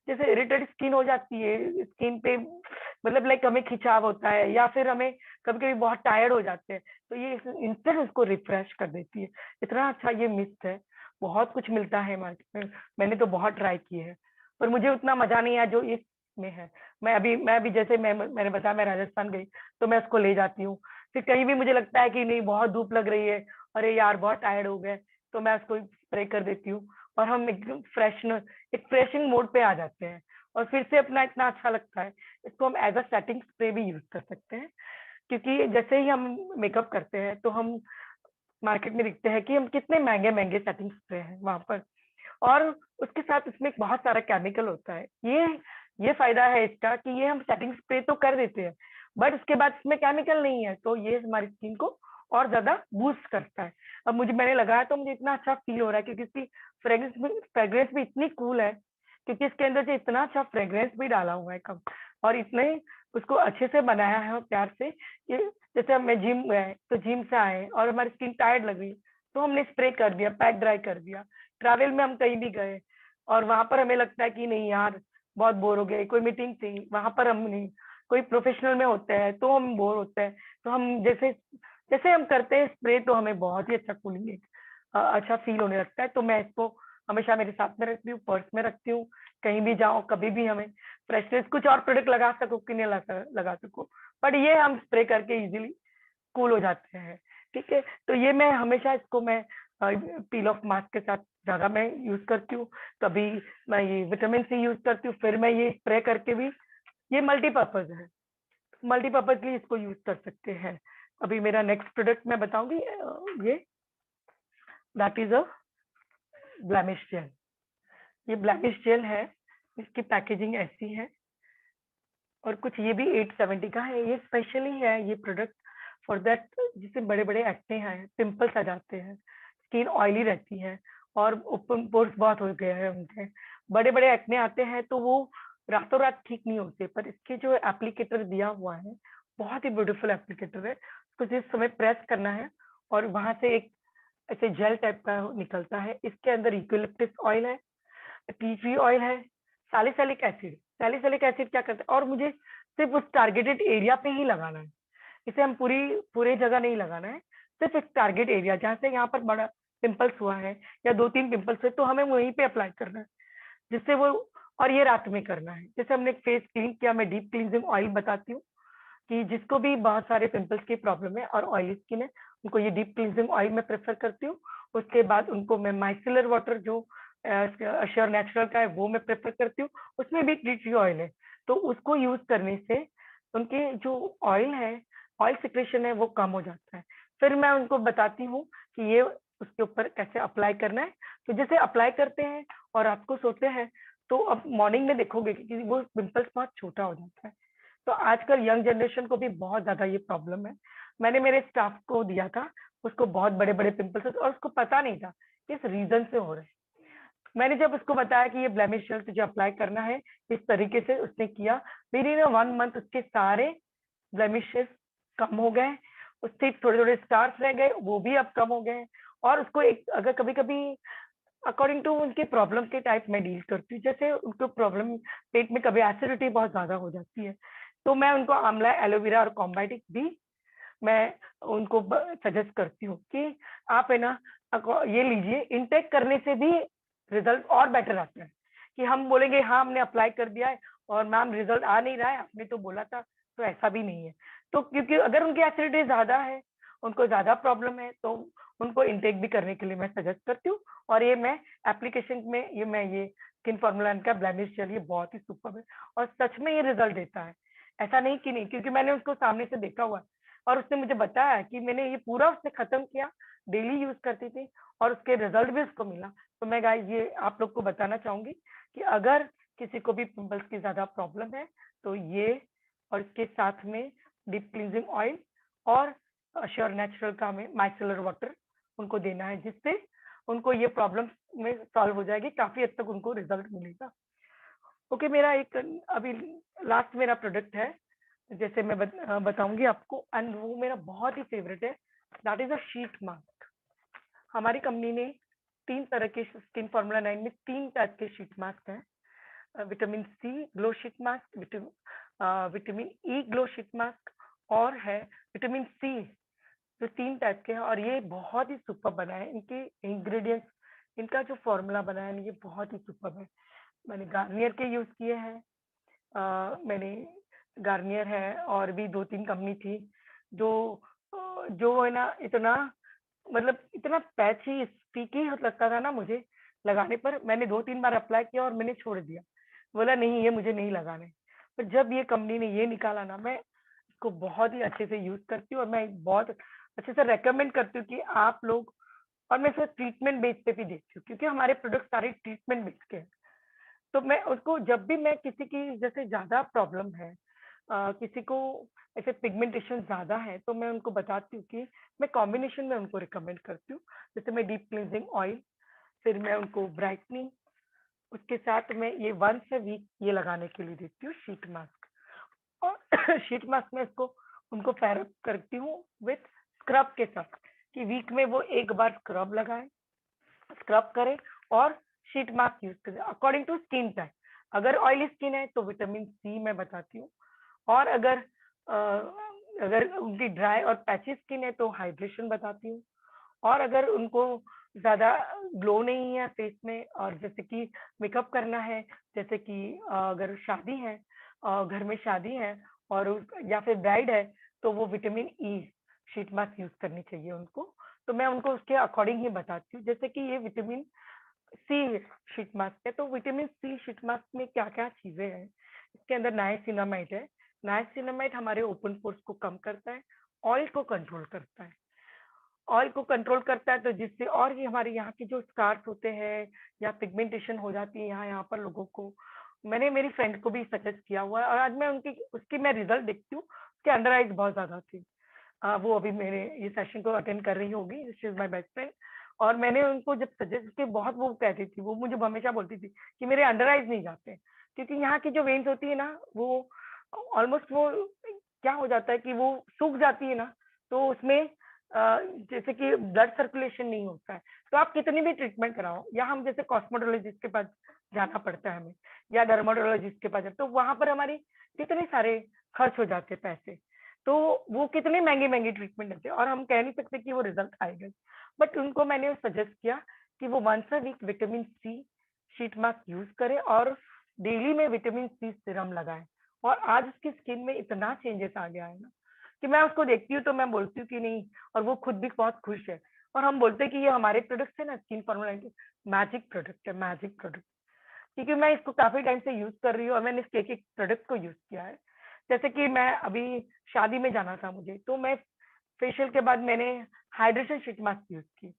S1: जैसे इरिटेड स्किन हो जाती है स्किन पे, मतलब लाइक हमें खिंचाव होता है या फिर हमें कभी कभी बहुत टायर्ड हो जाते हैं, तो ये इंस्टेंट उसको रिफ्रेश कर देती है। इतना अच्छा ये मिस्ट है, बहुत कुछ मिलता है मार्केट में, मैंने तो बहुत ट्राई किए हैं, पर मुझे उतना मजा नहीं आया जो इसमें है। मैं अभी जैसे मैंने बताया मैं राजस्थान गई, तो मैं उसको ले जाती हूँ। फिर कहीं भी मुझे लगता है कि नहीं बहुत धूप लग रही है, अरे यार बहुत टायर्ड हो गए, तो मैं उसको स्प्रे कर देती हूँ, और हम एकदम एक फ्रेशिंग मोड पे आ जाते हैं, और फिर से अपना इतना अच्छा लगता है। इसको हम एज अ सेटिंग स्प्रे भी यूज कर सकते हैं, क्योंकि जैसे ही हम मेकअप करते हैं तो हम मार्केट में दिखते हैं कि हम कितने महंगे महंगे सेटिंग स्प्रे हैं वहां पर, और उसके साथ इसमें बहुत सारा केमिकल होता है। ये फायदा है इसका कि ये हम सेटिंग स्प्रे तो कर देते हैं, बट उसके बाद इसमें केमिकल नहीं है, तो ये हमारी स्किन को और ज्यादा बूस्ट करता है। अब मैंने लगाया तो मुझे इतना अच्छा फील हो रहा है, क्योंकि इसकी फ्रेग्रेंस भी इतनी कूल है, क्योंकि इसके अंदर से इतना अच्छा फ्रेग्रेंस भी डाला हुआ है कम, और इतने उसको अच्छे से बनाया है और प्यार से कि जैसे हम जिम गए तो जिम से आए और हमारी स्किन टायर्ड लग रही, तो हमने स्प्रे कर दिया, पैक ड्राई कर दिया। ट्रैवल में हम कहीं भी गए और वहां पर हमें लगता है कि नहीं यार बहुत बोर हो गए, कोई मीटिंग थी वहां पर हम नहीं, कोई प्रोफेशनल में होते हैं तो हम बोर होते हैं, तो हम जैसे जैसे हम करते हैं स्प्रे तो हमें बहुत ही अच्छा कूलिंग अच्छा फील होने लगता है। तो मैं इसको हमेशा मेरे साथ में रखती हूँ, पर्स में रखती हूँ, कहीं भी जाओ कभी भी हमें फ्रेशनेस, कुछ और प्रोडक्ट लगा सको कि नहीं लगा सको, बट ये हम स्प्रे करके इजीली कूल हो जाते हैं। ठीक है, तो ये मैं हमेशा इसको मैं पील ऑफ मास्क के साथ ज्यादा मैं यूज करती हूँ। कभी मैं ये विटामिन सी यूज करती हूँ, फिर मैं ये स्प्रे करके भी, ये मल्टीपर्पज है, मल्टीपर्पज के लिए इसको यूज कर सकते हैं। अभी मेरा नेक्स्ट प्रोडक्ट मैं बताऊंगी, ये that is a blemish gel. ये ब्लेमिश जेल है, इसकी पैकेजिंग ऐसी है, और कुछ ये भी 870 का है। ये स्पेशली है ये प्रोडक्ट फॉर दैट, जिससे बड़े बड़े एक्ने हैं, पिंपल्स आ जाते हैं, स्किन ऑयली रहती है, और ओपन पोर्स बहुत हो गए हैं उनके, बड़े बड़े एक्ने आते हैं, तो वो रातों रात ठीक नहीं होते। पर इसके जो एप्लीकेटर दिया हुआ है, बहुत ही ब्यूटीफुल एप्लीकेटर है, उसको जिस समय प्रेस करना है और वहां से एक ऐसे जेल टाइप का निकलता है। इसके अंदर यूकेलिप्टस ऑयल है, टी ट्री ऑयल है, सैलिसिलिक एसिड। सैलिसिलिक एसिड क्या करता है, और मुझे सिर्फ उस टारगेटेड एरिया पे ही लगाना है, इसे हम पूरे जगह नहीं लगाना है, सिर्फ एक टारगेट एरिया जहाँ से यहाँ पर बड़ा पिंपल्स हुआ है या 2-3 पिंपल्स हुए, तो हमें वहीं पे अप्लाई करना है, जिससे वो, और ये रात में करना है। जैसे हमने फेस क्लीन किया, मैं डीप क्लींजिंग ऑयल बताती हूँ कि जिसको भी बहुत सारे पिंपल्स की प्रॉब्लम है और ऑयली स्किन है, उनको ये डीप क्लींजिंग ऑयल मैं प्रेफर करती हूँ। उसके बाद उनको मैं माइसिलर वाटर जो अश्योर नेचुरल का है वो मैं प्रेफर करती हूँ, उसमें भी टी ट्री ऑयल है, तो उसको यूज करने से उनके जो ऑयल है, ऑयल सिक्रेशन है, वो कम हो जाता है। फिर मैं उनको बताती हूँ कि ये उसके ऊपर कैसे अप्लाई करना है। तो जैसे अप्लाई करते हैं और रात को सोते हैं, तो अब मॉर्निंग में देखोगे कि वो पिंपल्स बहुत छोटा हो जाता है। तो आजकल यंग जनरेशन को भी बहुत ज्यादा ये प्रॉब्लम है। मैंने मेरे स्टाफ को दिया था, उसको बहुत बड़े बड़े पिंपल्स, और उसको पता नहीं था किस रीजन से हो रहे हैं। मैंने जब उसको बताया कि ये ब्लेमिश जेल तुझे अप्लाई करना है इस तरीके से, उसने किया, विद इन 1 मंथ उसके सारे ब्लेमिशेस कम हो गए, उससे थोड़े थोड़े स्टार्स रह गए, वो भी अब कम हो गए। और उसको एक, अगर कभी कभी अकॉर्डिंग टू उनके प्रॉब्लम के टाइप में डील करती हूँ, जैसे उनको प्रॉब्लम पेट में कभी एसिडिटी बहुत ज्यादा हो जाती है, तो मैं उनको आंवला, एलोवेरा और कॉम्बाइटिक भी मैं उनको सजेस्ट करती हूँ कि आप है ना ये लीजिए। इनटेक करने से भी रिजल्ट और बेटर आता है, कि हम बोलेंगे हाँ हमने अप्लाई कर दिया है और मैम रिजल्ट आ नहीं रहा है, आपने तो बोला था, तो ऐसा भी नहीं है। तो क्योंकि अगर उनकी एसिडिटी ज्यादा है, उनको ज्यादा प्रॉब्लम है, तो उनको इनटेक भी करने के लिए मैं सजेस्ट करती हूँ। और ये मैं एप्लीकेशन में ये स्किन फॉर्मूला का ब्लेमिश जेल ये बहुत ही सुपर है, और सच में ये रिजल्ट देता है, ऐसा नहीं कि नहीं, क्योंकि मैंने उसको सामने से देखा हुआ है, और उसने मुझे बताया कि मैंने ये पूरा उसने खत्म किया, डेली यूज करती थी, और उसके रिजल्ट भी उसको मिला। तो मैं गाइस ये आप लोग को बताना चाहूंगी कि अगर किसी को भी पिंपल्स की ज्यादा प्रॉब्लम है, तो ये और इसके साथ में डीप क्लींजिंग ऑयल और श्योर नेचुरल का में माइसेलर वाटर उनको देना है, जिससे उनको ये प्रॉब्लम में सॉल्व हो जाएगी, काफी हद तक उनको रिजल्ट मिलेगा। ओके, मेरा एक अभी लास्ट मेरा प्रोडक्ट है, जैसे मैं बताऊंगी आपको, एंड वो मेरा बहुत ही फेवरेट है, that is a sheet mask. हमारी कंपनी ने 3 तरह के स्किन फॉर्मूला 9 में 3 टाइप के शीट मास्क हैं, vitamin C glow sheet mask, vitamin E glow sheet mask, और है विटामिन सी, जो 3 टाइप के हैं, और ये बहुत ही सुपर बना है। इनके इंग्रेडिएंट्स इनका जो फॉर्मूला बना है ना, ये बहुत ही सुपर है। मैंने गार्नियर के यूज किए हैं। मैंने गार्नियर है और भी 2-3 कंपनी थी जो जो है ना इतना, मतलब इतना पैची स्टिकी लगता था ना मुझे लगाने पर। मैंने 2-3 बार अप्लाई किया और मैंने छोड़ दिया, बोला नहीं ये मुझे नहीं लगाने। पर जब ये कंपनी ने ये निकाला ना, मैं इसको बहुत ही अच्छे से यूज करती हूँ और मैं बहुत अच्छे से रेकमेंड करती हूँ कि आप लोग, और मैं इसे ट्रीटमेंट बेस पे भी देखती हूँ क्योंकि हमारे प्रोडक्ट सारे ट्रीटमेंट बेस के हैं। तो मैं उसको जब भी मैं किसी की जैसे ज्यादा प्रॉब्लम है, किसी को ऐसे पिगमेंटेशन ज्यादा है, तो मैं उनको बताती हूँ कि मैं कॉम्बिनेशन में उनको रिकमेंड करती हूँ। जैसे मैं डीप क्लींजिंग ऑयल, फिर मैं उनको ब्राइटनिंग, उसके साथ में ये वंस अ वीक ये लगाने के लिए देती हूँ शीट मास्क। और शीट मास्क में इसको उनको पैरअप करती हूँ विथ स्क्रब के साथ, कि वीक में वो एक बार स्क्रब लगाए, स्क्रब करें और शीट मास्क यूज करें अकॉर्डिंग टू स्किन टाइप। अगर ऑयली स्किन है तो विटामिन सी मैं बताती हूँ, और अगर उनकी ड्राई और पैची स्किन है तो हाइड्रेशन बताती हूँ। और अगर उनको ज्यादा ग्लो नहीं है फेस में, और जैसे कि मेकअप करना है, जैसे कि अगर शादी है, घर में शादी है और या फिर ब्राइड है, तो वो vitamin E sheet mask use करनी चाहिए उनको। तो मैं उनको उसके अकॉर्डिंग ही बताती हूँ। जैसे कि ये विटामिन सी शीट मास्क है, तो विटामिन सी शीट मास्क में क्या क्या चीजें हैं, इसके अंदर नाइसिनामाइड है। नाइसिनामाइड हमारे ओपन पोर्स को कम करता है, ऑयल को कंट्रोल करता है, ऑयल को कंट्रोल करता है, तो जिससे और ये हमारे यहाँ की जो स्कार्स होते हैं या पिगमेंटेशन हो जाती है यहाँ यहाँ पर लोगों को, मैंने मेरी फ्रेंड को भी सजेस्ट किया हुआ है और आज मैं उनकी उसकी मैं रिजल्ट देखती हूँ। उसके अंडर आइज बहुत ज्यादा थी। वो अभी मेरे ये सेशन को अटेंड कर रही होगी, she is my best friend. और मैंने उनको जब सजेस्ट किया, बहुत वो कहती थी, वो मुझे हमेशा बोलती थी कि मेरे अंडर आइज नहीं जाते, क्योंकि यहाँ की जो वेन्स होती है ना, वो ऑलमोस्ट वो क्या हो जाता है कि वो सूख जाती है ना, तो उसमें जैसे कि ब्लड सर्कुलेशन नहीं होता है। तो आप कितनी भी ट्रीटमेंट कराओ, या हम जैसे कॉस्मेटोलॉजिस्ट के पास जाना पड़ता है हमें, या डर्माटोलॉजिस्ट के पास, तो वहां पर हमारी कितने सारे खर्च हो जाते हैं पैसे, तो वो कितनी महंगी महंगी ट्रीटमेंट देते हैं और हम कह नहीं सकते कि वो रिजल्ट आएगा। बट उनको मैंने सजेस्ट किया कि वो once a week vitamin C sheet mask use करें और डेली में विटामिन सी सीरम लगाएं। और आज उसकी स्किन में इतना चेंजेस आ गया है ना, कि मैं उसको देखती हूँ तो मैं बोलती हूँ कि नहीं, और वो खुद भी बहुत खुश है। और हम बोलते हैं कि ये हमारे प्रोडक्ट है ना, स्किन फॉर्मूला के मैजिक प्रोडक्ट है, मैजिक प्रोडक्ट। क्योंकि मैं इसको काफी टाइम से यूज कर रही हूँ और मैंने इसके एक एक प्रोडक्ट को यूज किया है। जैसे कि मैं अभी शादी में जाना था मुझे, तो मैं फेशियल के बाद मैंने हाइड्रेशन शीट मास्क यूज की।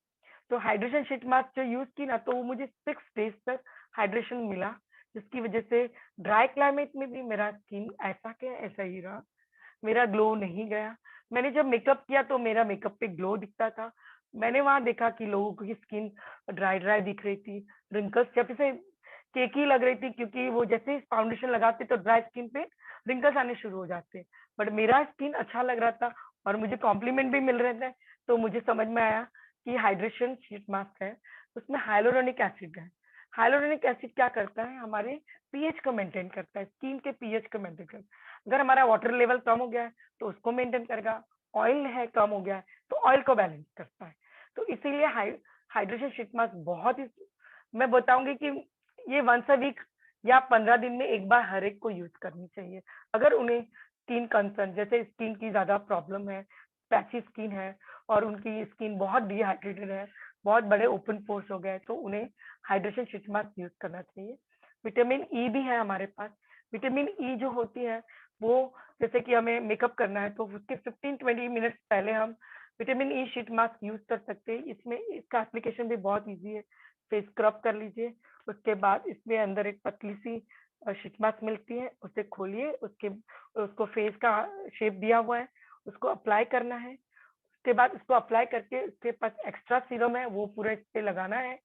S1: तो हाइड्रेशन शीट मास्क जो यूज की ना, तो वो मुझे 6 डेज तक हाइड्रेशन मिला, जिसकी वजह से ड्राई क्लाइमेट में भी मेरा स्किन ऐसा के ऐसा ही रहा, मेरा ग्लो नहीं गया। मैंने जब मेकअप किया तो मेरा मेकअप पे ग्लो दिखता था। मैंने वहां देखा कि लोगों की स्किन ड्राई ड्राई दिख रही थी, रिंकल्स जब से केकी लग रही थी, क्योंकि वो जैसे ही फाउंडेशन लगाते तो ड्राई स्किन पे रिंकल्स आने शुरू हो जाते। बट मेरा स्किन अच्छा लग रहा था और मुझे कॉम्प्लीमेंट भी मिल रहे थे, तो मुझे समझ में आया कि हाइड्रेशन शीट मास्क है, उसमें हाइलोरोनिक एसिड है। हाइलोरोनिक एसिड क्या करता है, हमारे पीएच को मेंटेन करता है, स्किन के पीएच को मेंटेन करता है। अगर हमारा वाटर लेवल कम हो गया है तो उसको मेंटेन करेगा, ऑयल है कम हो गया है तो ऑयल को बैलेंस करता है। तो इसीलिए हाइड्रेशन शीट मास्क बहुत ही, मैं बताऊंगी कि ये वंस अ वीक या 15 दिन में एक बार हर एक को यूज करनी चाहिए। अगर उन्हें स्किन कंसर्न, जैसे स्किन की ज्यादा प्रॉब्लम है, पैची स्किन है और उनकी स्किन बहुत डिहाइड्रेटेड है, बहुत बड़े ओपन पोर्स हो गए, तो उन्हें हाइड्रेशन शीट मास्क यूज करना चाहिए। विटामिन ई भी है हमारे पास। विटामिन ई जो होती है वो, जैसे कि हमें मेकअप करना है तो उसके 15-20 मिनट्स पहले हम vitamin E sheet mask use कर सकते हैं। इसमें इसका एप्लीकेशन भी बहुत इजी है। फेस स्क्रब कर लीजिए, उसके बाद इसमें अंदर एक पतली सी शीट मास्क मिलती है, उसे खोलिए, उसको फेस का शेप दिया हुआ है, उसको अप्लाई करना है। उसके बाद उसको अप्लाई करके उसके पास एक्स्ट्रा सीरम है, वो पूरे इस पे लगाना है,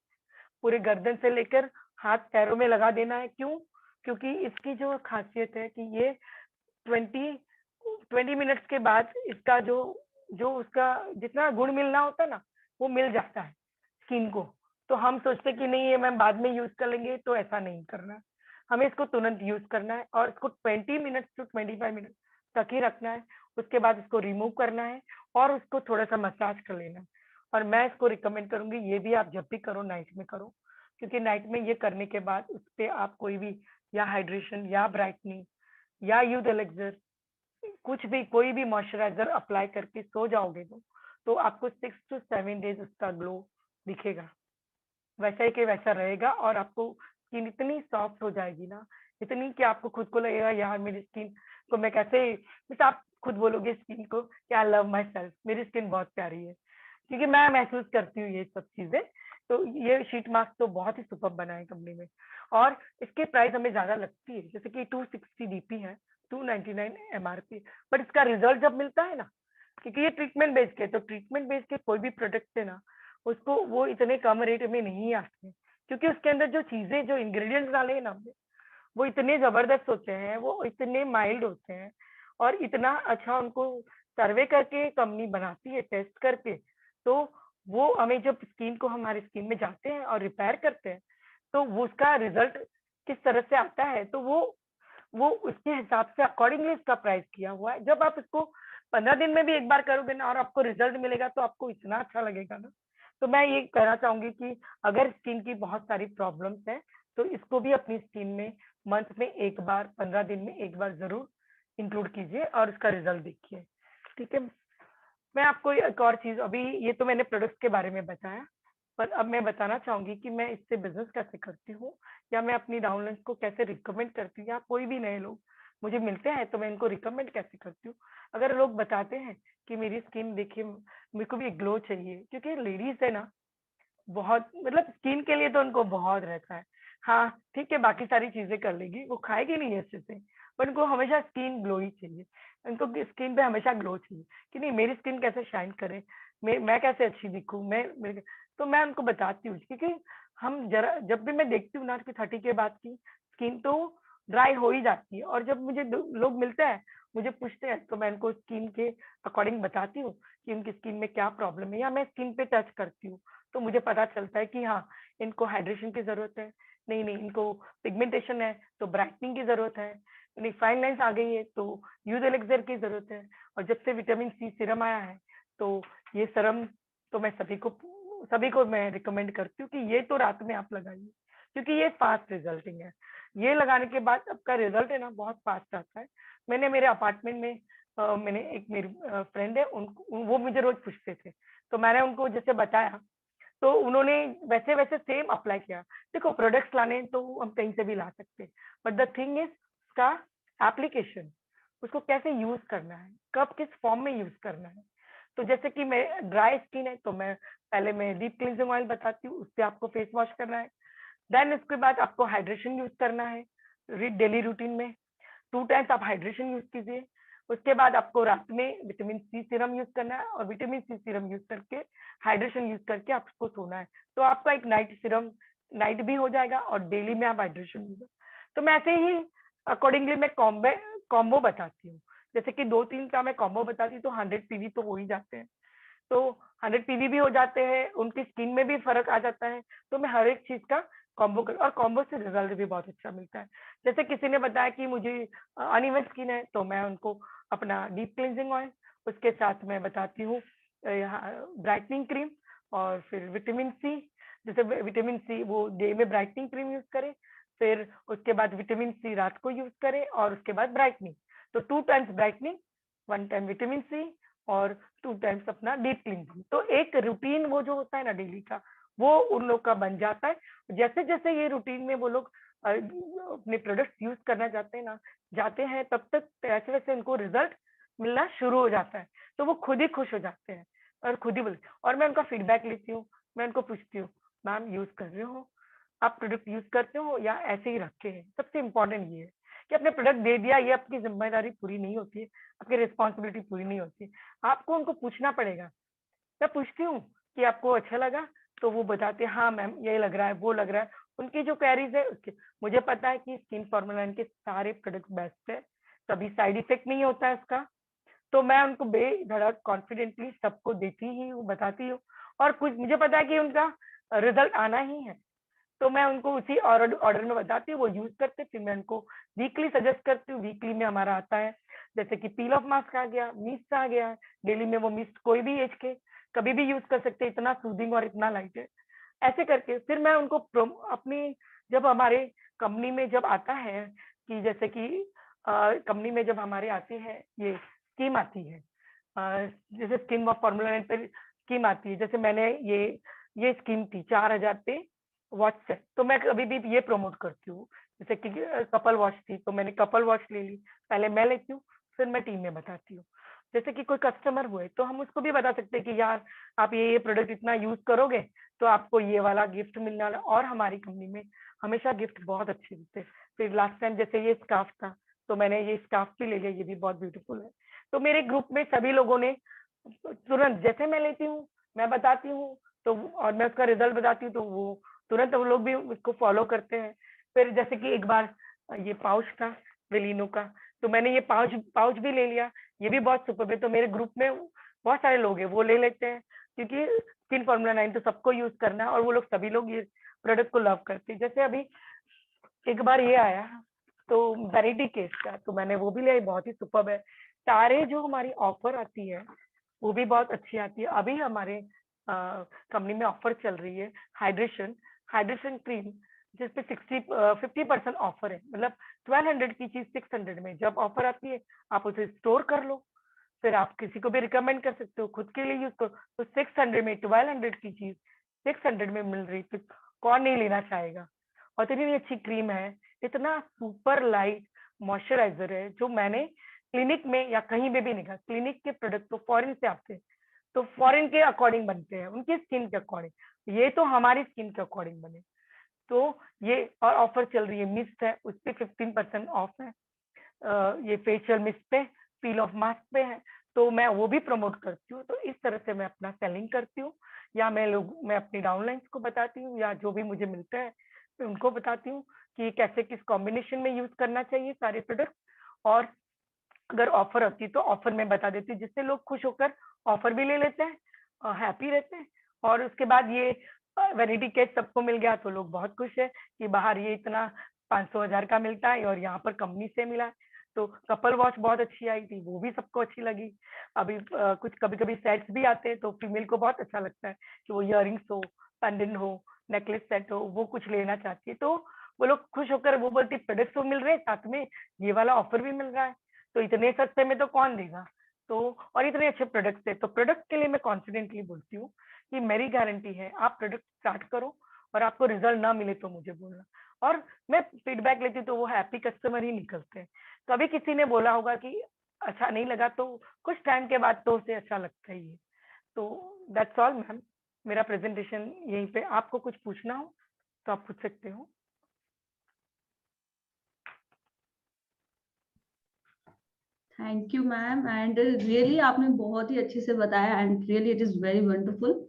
S1: पूरे गर्दन से लेकर हाथ पैरों में लगा देना है। क्यों? क्योंकि इसकी जो खासियत है कि ये 20-20 मिनट्स के बाद इसका जो जो उसका जितना गुण मिलना होता है ना, वो मिल जाता है स्किन को। तो हम सोचते कि नहीं ये मैं बाद में यूज कर लेंगे, तो ऐसा नहीं करना है। हमें इसको तुरंत यूज करना है और इसको 20 मिनट्स to 25 मिनट तक ही रखना है। उसके बाद इसको रिमूव करना है और उसको थोड़ा सा मसाज कर लेना है। और मैं इसको रिकमेंड करूंगी, ये भी आप जब भी करो नाइट में करो, क्योंकि नाइट में ये करने के बाद उस पे आप कोई भी या हाइड्रेशन या ब्राइटनिंग या यूथ एलेक्सर कुछ भी कोई भी मॉइस्चराइजर अप्लाई करके सो जाओगे तो आपको 6 to 7 डेज उसका ग्लो दिखेगा, वैसा ही के वैसा रहेगा। और आपको स्किन इतनी सॉफ्ट हो जाएगी ना, इतनी कि आपको खुद को लगेगा यार मेरी स्किन को मैं कैसे, जैसे आप खुद बोलोगे स्किन को कि आई लव माई सेल्फ, मेरी स्किन बहुत प्यारी है, क्योंकि मैं महसूस करती हूँ ये सब चीजें। तो ये शीट मास्क तो बहुत ही सुपर बना है कंपनी में, और इसके प्राइस हमें ज्यादा लगती है, जैसे कि 260 डीपी है, 299 एमआरपी, बट इसका रिजल्ट जब मिलता है ना, क्योंकि ये ट्रीटमेंट बेस्ड के, तो ट्रीटमेंट बेस्ड के कोई भी प्रोडक्ट है ना, उसको वो इतने कम रेट में नहीं आते, क्योंकि उसके अंदर जो चीजें जो इंग्रेडिएंट्स डाले हैं ना हमने, वो इतने जबरदस्त होते हैं, वो इतने माइल्ड होते हैं, और इतना अच्छा उनको सर्वे करके कंपनी बनाती है टेस्ट करके। तो वो हमें जब स्किन को हमारी स्किन में जाते हैं और रिपेयर करते हैं, तो वो उसका रिजल्ट किस तरह से आता है, तो वो उसके हिसाब से अकॉर्डिंगली इसका प्राइस किया हुआ है। जब आप इसको 15 दिन में भी एक बार करोगे ना और आपको रिजल्ट मिलेगा, तो आपको इतना अच्छा लगेगा ना। तो मैं ये कहना चाहूंगी कि अगर स्किन की बहुत सारी प्रॉब्लम्स है, तो इसको भी अपनी स्किन में मंथ में एक बार, 15 दिन में एक बार जरूर इंक्लूड कीजिए और इसका रिजल्ट देखिए। ठीक है। मैं आपको एक और चीज, अभी ये तो मैंने प्रोडक्ट्स के बारे में बताया, पर अब मैं बताना चाहूंगी कि मैं इससे बिजनेस कैसे करती हूँ, या मैं अपनी डाउनलाइंस को कैसे रिकमेंड करती हूँ, या कोई भी नए लोग मुझे मिलते हैं तो मैं इनको रिकमेंड कैसे करती हूँ। अगर लोग बताते हैं कि मेरी स्किन देखिए, मेरे को भी एक ग्लो चाहिए, क्योंकि लेडीज है ना, बहुत मतलब स्किन के लिए तो उनको बहुत रहता है। हाँ ठीक है, बाकी सारी चीजें कर लेगी, वो खाएगी नहीं अच्छे से, पर उनको हमेशा स्किन ग्लो ही चाहिए, उनको स्किन पे हमेशा ग्लो चाहिए कि नहीं मेरी स्किन कैसे शाइन करे, मैं कैसे अच्छी दिखूं, तो मैं उनको बताती हूँ, क्योंकि हम जरा जब भी मैं देखती हूँ ना कि 30 के बाद की स्किन तो ड्राई हो ही जाती है, और जब मुझे लोग मिलते हैं मुझे पूछते हैं, तो मैं उनको स्किन के अकॉर्डिंग बताती हूँ कि उनकी स्किन में क्या प्रॉब्लम है, या मैं स्किन पे टच करती हूँ, तो मुझे पता चलता है कि हाँ इनको हाइड्रेशन की जरूरत है, नहीं नहीं इनको पिगमेंटेशन है तो ब्राइटनिंग की जरूरत है, नहीं फाइन लाइंस आ गई है तो यूथ एलेक्सर की जरूरत है। और जब से विटामिन सी सीरम आया है, तो ये सीरम तो मैं सभी को मैं रिकमेंड करती हूँ कि ये तो रात में आप लगाइए, क्योंकि ये फास्ट रिजल्टिंग है। ये लगाने के बाद आपका रिजल्ट है ना बहुत फास्ट आता है। मैंने मेरे अपार्टमेंट में मैंने एक मेरी फ्रेंड है, उनको वो मुझे रोज पूछते थे, तो मैंने उनको जैसे बताया, तो उन्होंने वैसे वैसे सेम अप्लाई किया। देखो प्रोडक्ट्स लाने तो हम कहीं से भी ला सकते हैं, बट द थिंग इज उसका एप्लीकेशन, उसको कैसे यूज करना है, कब किस फॉर्म में यूज करना है। तो जैसे कि मैं ड्राई स्किन है, तो मैं डीप क्लींजिंग ऑयल बताती हूँ, उससे आपको फेस वॉश करना है। देन उसके बाद आपको हाइड्रेशन यूज करना है डेली रूटीन में, 2 टाइम्स आप हाइड्रेशन यूज कीजिए। उसके बाद आपको रात में विटामिन सी सीरम यूज करना है, और विटामिन सी सीरम यूज करके हाइड्रेशन यूज करके आपको सोना है। तो आपका एक नाइट सीरम नाइट भी हो जाएगा, और डेली में आप हाइड्रेशन यूज। तो मैं ऐसे ही अकॉर्डिंगली मैं कॉम्बो बताती हूँ, जैसे कि 2-3 का मैं कॉम्बो बताती हूँ, तो 100 पीवी तो हो ही जाते हैं। तो 100 पीवी भी हो जाते हैं, उनकी स्किन में भी फर्क आ जाता है। तो मैं हर एक चीज का कॉम्बो कर, और कॉम्बो से रिजल्ट भी बहुत अच्छा मिलता है। जैसे किसी ने बताया कि मुझे अनइवन स्किन है, तो मैं उनको अपना डीप क्लींजिंग ऑयल, उसके साथ मैं बताती हूँ ब्राइटनिंग क्रीम, और फिर विटामिन सी। जैसे विटामिन सी वो डे में ब्राइटनिंग क्रीम यूज करे, फिर उसके बाद विटामिन सी रात को यूज करे, और उसके बाद ब्राइटनिंग। तो 2 times brightening, 1 time vitamin C, और 2 टाइम्स अपना डीप क्लींजिंग। तो एक रूटीन वो जो होता है ना डेली का, वो उन लोग का बन जाता है। जैसे जैसे ये रूटीन में वो लोग अपने प्रोडक्ट्स यूज करना जाते हैं, तब तक वैसे वैसे उनको रिजल्ट मिलना शुरू हो जाता है। तो वो खुद ही खुश हो जाते हैं, और खुद ही बोलते, और मैं उनका फीडबैक लेती हूँ। मैं उनको पूछती हूँ, मैम यूज कर रहे हो, आप प्रोडक्ट यूज करते हो या ऐसे ही रखे हैं। सबसे इम्पोर्टेंट ये है कि अपने प्रोडक्ट दे दिया, ये आपकी जिम्मेदारी पूरी नहीं होती है, आपकी रिस्पॉन्सिबिलिटी पूरी नहीं होती है, आपको उनको पूछना पड़ेगा। मैं पूछती हूँ कि आपको अच्छा लगा, तो वो बताते हैं हाँ मैम ये लग रहा है, वो लग रहा है। उनकी जो क्वेरीज है उसके, मुझे पता है कि स्किन फॉर्मूला के सारे प्रोडक्ट बेस्ट है, कभी साइड इफेक्ट नहीं होता है उसका। तो मैं उनको बेधड़क कॉन्फिडेंटली सबको देती ही हूँ, बताती हूँ। और कुछ मुझे पता है कि उनका रिजल्ट आना ही है, तो मैं उनको उसी ऑर्डर में बताती हूँ, वो यूज करते, फिर मैं उनको वीकली सजेस्ट करती हूँ। वीकली में हमारा आता है जैसे कि पील ऑफ मास्क आ गया, मिस्ट आ गया, डेली में वो मिस्ट कोई भी एज के कभी भी यूज कर सकते हैं, इतना सूदिंग और इतना लाइट है। ऐसे करके फिर मैं उनको अपनी, जब हमारे कंपनी में जब आता है कि जैसे कि कंपनी में जब हमारे आती है ये स्कीम आती है, जैसे स्कीम ऑफ फॉर्मूला 9 पे स्कीम आती है, जैसे मैंने ये स्कीम थी 4000 पे वॉच सेट, तो मैं कभी भी ये प्रमोट करती हूँ। जैसे कि कपल वॉच थी तो मैंने कपल वॉच ले ली, पहले मैं लेती हूँ फिर मैं टीम में बताती हूँ। जैसे कि कोई कस्टमर हुए तो हम उसको भी बता सकते हैं कि यार आप ये प्रोडक्ट इतना यूज करोगे तो आपको ये वाला गिफ्ट मिलने वाला। और हमारी कंपनी में हमेशा गिफ्ट बहुत अच्छे देते हैं। फिर लास्ट टाइम जैसे ये स्कार्फ था तो मैंने ये स्कार्फ भी ले लिया, ये भी बहुत ब्यूटीफुल है। तो मेरे ग्रुप में सभी लोगों ने तुरंत, जैसे मैं लेती हूँ मैं बताती हूँ तो, और मैं उसका रिजल्ट बताती हूँ तो वो तुरंत वो लोग भी उसको फॉलो करते हैं। फिर जैसे कि एक बार ये पाउच था वेलिनो का, तो मैंने ये पाउच पाउच भी ले लिया, ये भी बहुत सुपर है। तो मेरे ग्रुप में बहुत सारे लोग हैं वो ले लेते हैं, क्योंकि स्किन फॉर्मूला 9 तो सबको यूज करना है और वो लोग सभी लोग ये प्रोडक्ट को लव करते हैं। जैसे अभी एक बार ये आया तो वैनिटी केस का, तो मैंने वो भी लिया, बहुत ही सुपर है। सारे जो हमारी ऑफर आती है वो भी बहुत अच्छी आती है। अभी हमारे कंपनी में ऑफर चल रही है हाइड्रेशन हाइड्रेशन क्रीम, जिसपे 50% ऑफर है। मतलब 1200 की चीज 600 में जब ऑफर आती है आप उसे स्टोर कर लो, फिर आप किसी को भी रिकमेंड कर सकते हो, खुद के लिए यूज करो। तो 600 में 1200 की चीज 600 में मिल रही, तो कौन नहीं लेना चाहेगा। और इतनी अच्छी क्रीम है, इतना सुपर लाइट मॉइस्चराइजर है, जो मैंने क्लिनिक में या कहीं पे भी नहीं कहा। क्लिनिक के प्रोडक्ट तो फॉरेन से आते हैं, तो फॉरेन के अकॉर्डिंग बनते हैं, उनकी स्किन के अकॉर्डिंग, ये तो हमारी स्किन के अकॉर्डिंग बने। तो ये और ऑफर चल रही है, मिस्ट है उस पर 15% ऑफ है। ये फेशियल मिस्ट पे, पील ऑफ मास्क पे है, तो मैं वो भी प्रमोट करती हूँ। तो इस तरह से मैं अपना सेलिंग करती हूँ, या मैं अपनी डाउनलाइंस को बताती हूँ, या जो भी मुझे मिलता है मैं उनको बताती हूँ कि कैसे किस कॉम्बिनेशन में यूज करना चाहिए सारे प्रोडक्ट। और अगर ऑफर होती है तो ऑफर में बता देती हूँ, जिससे लोग खुश होकर ऑफर भी ले लेते हैं, हैप्पी रहते हैं। और उसके बाद ये वैनिटी केस सबको मिल गया तो लोग बहुत खुश है कि बाहर ये इतना 500,000 का मिलता है और यहाँ पर कंपनी से मिला है। तो कपल वॉच बहुत अच्छी आई थी, वो भी सबको अच्छी लगी। अभी कुछ कभी कभी सेट्स भी आते हैं तो फीमेल को बहुत अच्छा लगता है कि वो इयररिंग्स हो, पेंडेंट हो, नेकलेस सेट हो, वो कुछ लेना चाहती है, तो वो लोग खुश होकर वो बोलती प्रोडक्ट्स तो मिल रहे हैं, साथ में ये वाला ऑफर भी मिल रहा है, तो इतने सस्ते में तो कौन देगा। तो और इतने अच्छे प्रोडक्ट्स है, तो प्रोडक्ट के लिए मैं कॉन्फिडेंटली बोलती हूँ कि मेरी गारंटी है, आप प्रोडक्ट स्टार्ट करो और आपको रिजल्ट ना मिले तो मुझे बोलना। और मैं फीडबैक लेती हूँ तो वो हैप्पी कस्टमर ही निकलते हैं। कभी किसी ने बोला होगा कि अच्छा नहीं लगा, तो कुछ टाइम के बाद तो उसे अच्छा लगता ही है। तो दैट्स ऑल मैम, मेरा प्रेजेंटेशन यहीं पे। आपको कुछ पूछना हो तो आप पूछ सकते हो।
S2: Thank you ma'am, and really आपने बहुत ही अच्छे से बताया, and really it is very wonderful.